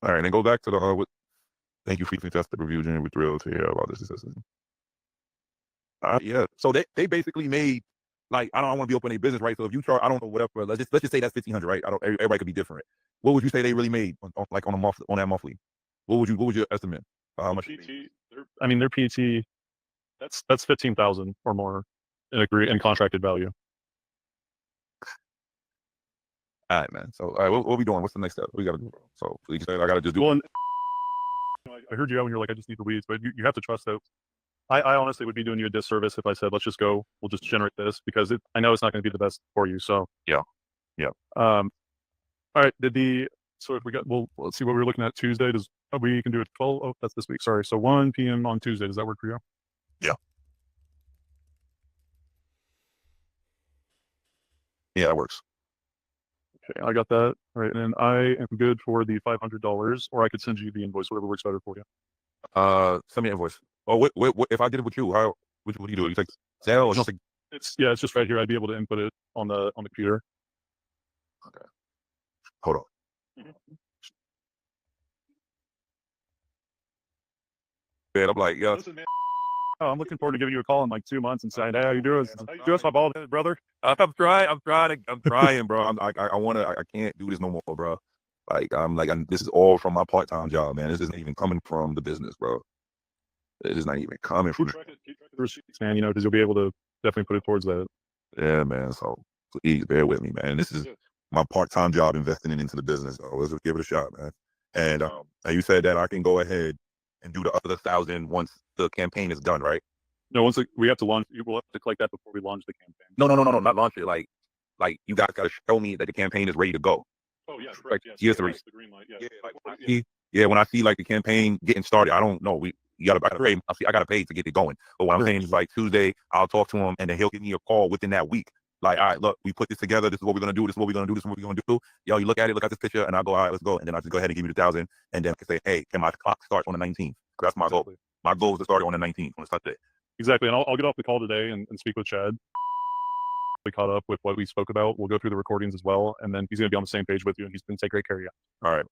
All right, then go back to the thank you for the test the review. We're thrilled to hear about this. Yeah. So they basically made, like, I don't want to be open a business, right? So if you charge, I don't know, whatever. Let's just say that's $1,500, right? Everybody could be different. What would you say they really made on that monthly? What would your estimate? How much? PT, their PT, that's 15,000 or more in contracted value. All right, man. So, all right, what are we doing? What's the next step? What we got to do? So, you say I got to just do. Well, I heard you out when you're like, I just need the leads, but you have to trust that. I honestly would be doing you a disservice if I said, let's just go, we'll just generate this, because I know it's not going to be the best for you. So yeah. All right. So if we got, well, let's see what we're looking at Tuesday. We can do it 12. Oh, that's this week. Sorry. So 1 p.m. on Tuesday. Does that work for you? Yeah. Yeah, that works. Okay, I got that. All right, and then I am good for the $500, or I could send you the invoice, whatever works better for you. Send me an invoice. Oh, what if I did it with you? What do you do? You take sale or something? It's just right here. I'd be able to input it on the computer. Okay. Hold on. Mm-hmm. Man, I'm like, yeah. Listen, man. Oh, I'm looking forward to giving you a call in like 2 months and saying, hey, how you doing? Just my bald head brother. I'm trying, bro. I can't do this no more, bro. This is all from my part-time job, man. This isn't even coming from the business, bro. It is not even coming from keep track of the receipts, man, because you'll be able to definitely put it towards that. Yeah, man. So please bear with me, man. This is my part-time job investing into the business. So let's just give it a shot, man. And you said that I can go ahead and do the other 1,000 once the campaign is done, right? No, once we have to launch, we'll have to collect that before we launch the campaign. No, not launch it. Like you guys got to show me that the campaign is ready to go. Oh yeah, Like, correct. yes, Yes, the green light. Yeah. When I see like the campaign getting started, I don't know. I gotta pay. I gotta pay to get it going. But what I'm saying is like Tuesday, I'll talk to him and then he'll give me a call within that week. Like, all right, look, we put this together. This is what we're gonna do. This is what we're gonna do. This is what we're gonna do. Yo, you look at this picture, and I'll go, all right, let's go. And then I just go ahead and give you the 1,000, and then I can say, hey, can my clock start on the 19th? That's my goal. My goal is to start on the 19th on Sunday. Exactly, and I'll get off the call today and speak with Chad. We caught up with what we spoke about. We'll go through the recordings as well, and then he's going to be on the same page with you, and he's going to take great care of you. All right.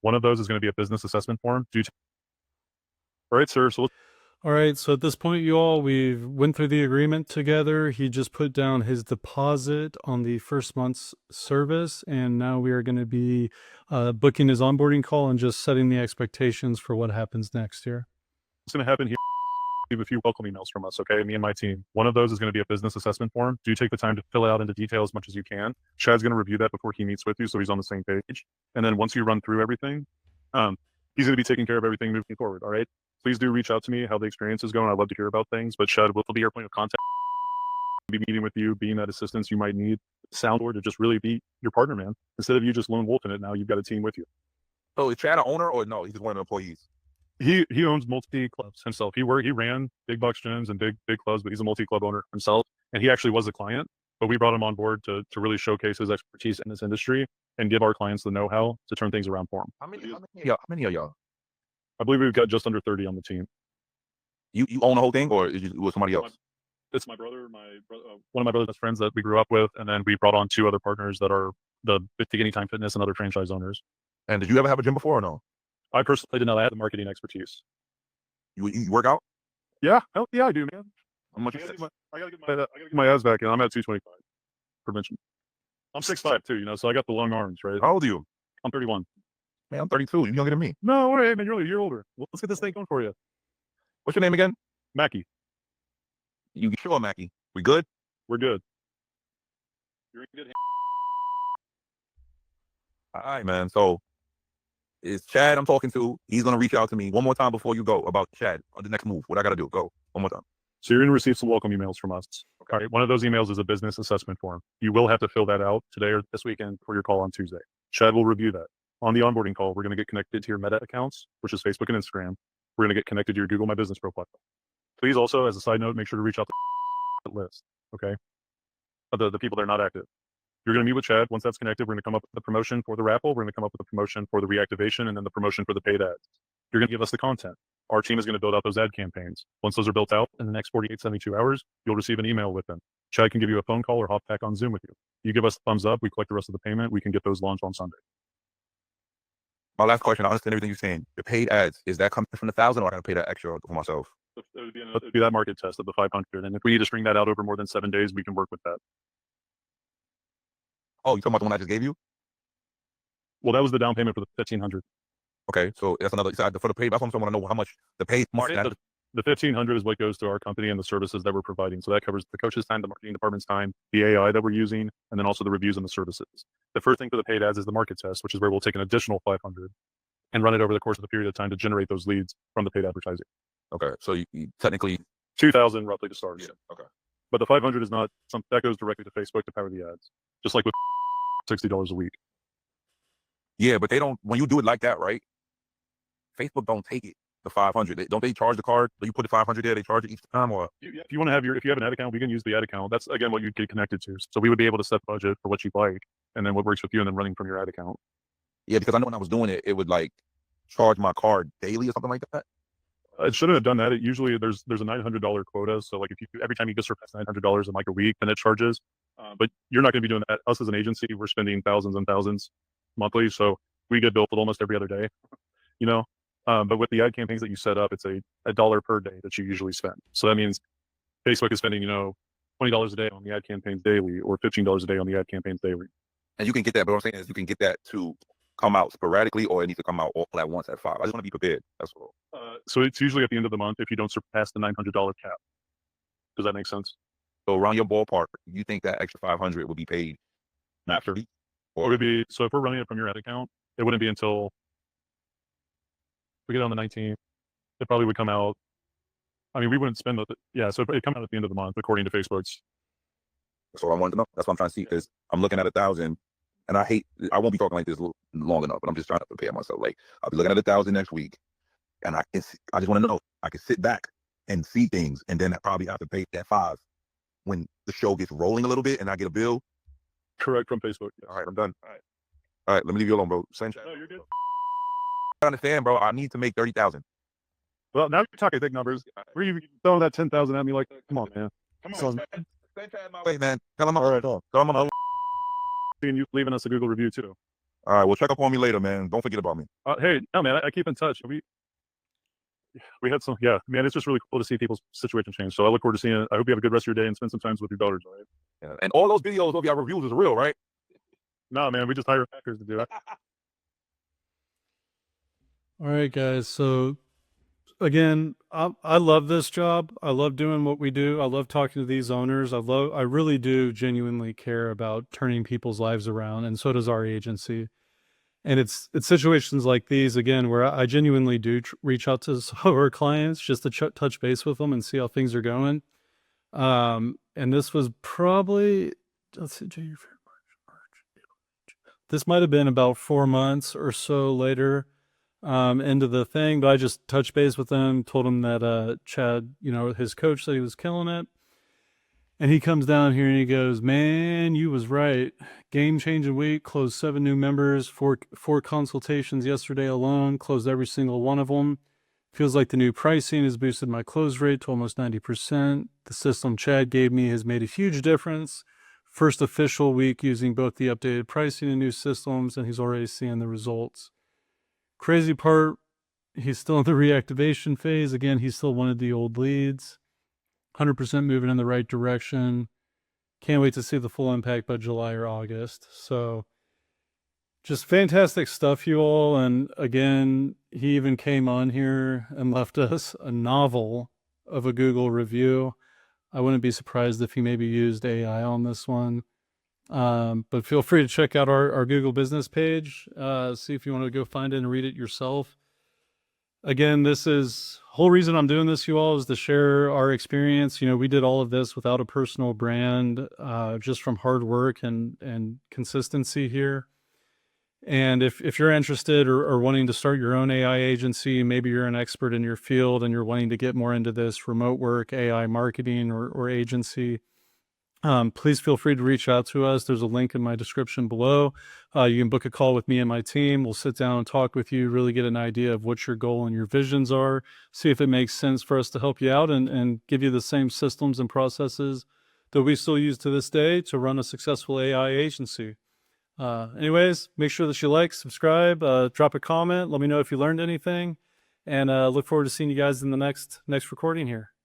One of those is going to be a business assessment form. All right, sir. So All right, so at this point, you all, we've went through the agreement together. He just put down his deposit on the first month's service, and now we are going to be booking his onboarding call and just setting the expectations for what happens next here. what's going to happen here? Leave a few welcome emails from us, okay? Me and my team. One of those is going to be a business assessment form. Do take the time to fill it out into detail as much as you can. Chad's going to review that before he meets with you, so he's on the same page. And then once you run through everything, he's going to be taking care of everything moving forward, all right? Please do reach out to me how the experience is going. I'd love to hear about things, but Chad will be your point of contact. Be meeting with you, being that assistance you might need, soundboard to just really be your partner, man. Instead of you just lone wolfing it, now you've got a team with you. So is Chad an owner or no? He's just one of the employees. He owns multi clubs himself. He ran big bucks gyms and big clubs, but he's a multi club owner himself. And he actually was a client, but we brought him on board to really showcase his expertise in this industry and give our clients the know-how to turn things around for him. How many of y'all? I believe we've got just under 30 on the team. You own the whole thing, or is it with somebody else? It's my brother, one of my brother's best friends that we grew up with, and then we brought on 2 other partners that are the Anytime Fitness and other franchise owners. And did you ever have a gym before or no? I personally did not. I had the marketing expertise. You work out? Yeah, hell yeah, I do, man. How much? I gotta get my abs back in. I'm at 225. Prevention. I'm 6'5" too, so I got the long arms, right? How old are you? I'm 31. Man, I'm 32. You're younger than me. No, wait, man, you're older. Well, let's get this thing going for you. What's your name again? Mackey. You sure, Mackey? We good? We're good. You're in good hands. All right, man. So it's Chad I'm talking to. He's going to reach out to me one more time before you go about Chad on the next move. What I got to do? Go one more time. So you're going to receive some welcome emails from us. Okay. All right. One of those emails is a business assessment form. You will have to fill that out today or this weekend for your call on Tuesday. Chad will review that. On the onboarding call, we're going to get connected to your Meta accounts, which is Facebook and Instagram. We're going to get connected to your Google My Business profile. Please also, as a side note, make sure to reach out to the list, okay? The people that are not active. You're going to meet with Chad. Once that's connected, we're going to come up with the promotion for the raffle. We're going to come up with the promotion for the reactivation and then the promotion for the paid ads. You're going to give us the content. Our team is going to build out those ad campaigns. Once those are built out in the next 48, 72 hours, you'll receive an email with them. Chad can give you a phone call or hop back on Zoom with you. You give us the thumbs up, we collect the rest of the payment, we can get those launched on Sunday. My last question, I understand everything you're saying. The paid ads, is that coming from the 1,000 or I got to pay that extra for myself? It would be that market test of the 500. And if we need to string that out over more than 7 days, we can work with that. Oh, you talking about the one I just gave you? Well, that was the down payment for the 1,500. Okay, so that's another side for the paid. That's what I want to know how much the paid market. The 1,500 is what goes to our company and the services that we're providing. So that covers the coach's time, the marketing department's time, the AI that we're using, and then also the reviews and the services. The first thing for the paid ads is the market test, which is where we'll take an additional 500 and run it over the course of the period of time to generate those leads from the paid advertising. Okay, so you technically 2,000 roughly to start. Yeah, okay. But the 500 is not something that goes directly to Facebook to power the ads, just like with $60 a week. Yeah, but they don't. When you do it like that, right? Facebook don't take it. The 500, don't they charge the card? Do you put the 500 there? They charge it each time, or if you want to have if you have an ad account, we can use the ad account. That's again what you'd get connected to. So we would be able to set budget for what you'd like, and then what works with you, and then running from your ad account. Yeah, because I know when I was doing it, it would like charge my card daily or something like that. It shouldn't have done that. It usually there's a $900 quota. So like if you every time you go surpass $900 in like a week, then it charges. But you're not going to be doing that. Us as an agency, we're spending thousands and thousands monthly, so we get billed almost every other day. But with the ad campaigns that you set up, it's a dollar per day that you usually spend. So that means Facebook is spending, $20 a day on the ad campaigns daily, or $15 a day on the ad campaigns daily. And you can get that, but what I'm saying is you can get that to come out sporadically, or it needs to come out all at once at 5. I just want to be prepared. That's all. So it's usually at the end of the month if you don't surpass the $900 cap. Does that make sense? So around your ballpark, you think that extra 500 would be paid naturally? It would be, so if we're running it from your ad account, it wouldn't be until we get on the 19th. It probably would come out. I mean, we wouldn't spend yeah. So it'd come out at the end of the month, according to Facebook's. That's what I wanted to know. That's what I'm trying to see, because I'm looking at 1,000, and I won't be talking like this long enough, but I'm just trying to prepare myself. Like, I'll be looking at 1,000 next week, and I just want to know, I can sit back and see things, and then I probably have to pay that 5 when the show gets rolling a little bit and I get a bill. Correct, from Facebook. Yes. All right, I'm done. All right, let me leave you alone, bro. Same chat. No, you're good. I understand, bro. I need to make 30,000. Well, now you're talking big numbers. Were you throwing that 10,000 at me? Like, come on, man. Come So, Send chat my way, man. Tell him all right. Tell him I'm Seeing you leaving us a Google review too. All right, well, check up on me later, man. Don't forget about me. Hey, no, man, I keep in touch. We had some, yeah, man. It's just really cool to see people's situation change. So I look forward to seeing it. I hope you have a good rest of your day and spend some time with your daughters. All right. Yeah. And all those videos of your reviews is real, right? No, man, we just hire hackers to do it. All right, guys. So again, I love this job. I love doing what we do. I love talking to these owners. I really do genuinely care about turning people's lives around, and so does our agency. And it's situations like these, again, where I genuinely do reach out to some of our clients just to touch base with them and see how things are going. And this was probably, let's see, January, March, April. This might have been about 4 months or so later into the thing, but I just touched base with him, told him that Chad, his coach said he was killing it. And he comes down here and he goes, man, you was right. Game-changing week, closed 7 new members, four consultations yesterday alone, closed every single one of them. Feels like the new pricing has boosted my close rate to almost 90%. The system Chad gave me has made a huge difference. First official week using both the updated pricing and new systems, and he's already seeing the results. Crazy part, he's still in the reactivation phase. Again, he still wanted the old leads. 100% moving in the right direction. Can't wait to see the full impact by July or August. So just fantastic stuff, you all. And again, he even came on here and left us a novel of a Google review. I wouldn't be surprised if he maybe used AI on this one. But feel free to check out our Google business page. See if you want to go find it and read it yourself. Again, this is whole reason I'm doing this, you all, is to share our experience. We did all of this without a personal brand, just from hard work and consistency here. And if you're interested or wanting to start your own AI agency, maybe you're an expert in your field and you're wanting to get more into this remote work, AI marketing or agency, please feel free to reach out to us. There's a link in my description below. You can book a call with me and my team. We'll sit down and talk with you, really get an idea of what your goal and your visions are, see if it makes sense for us to help you out and give you the same systems and processes that we still use to this day to run a successful AI agency. Anyways, make sure that you like, subscribe, drop a comment. Let me know if you learned anything, and look forward to seeing you guys in the next recording here.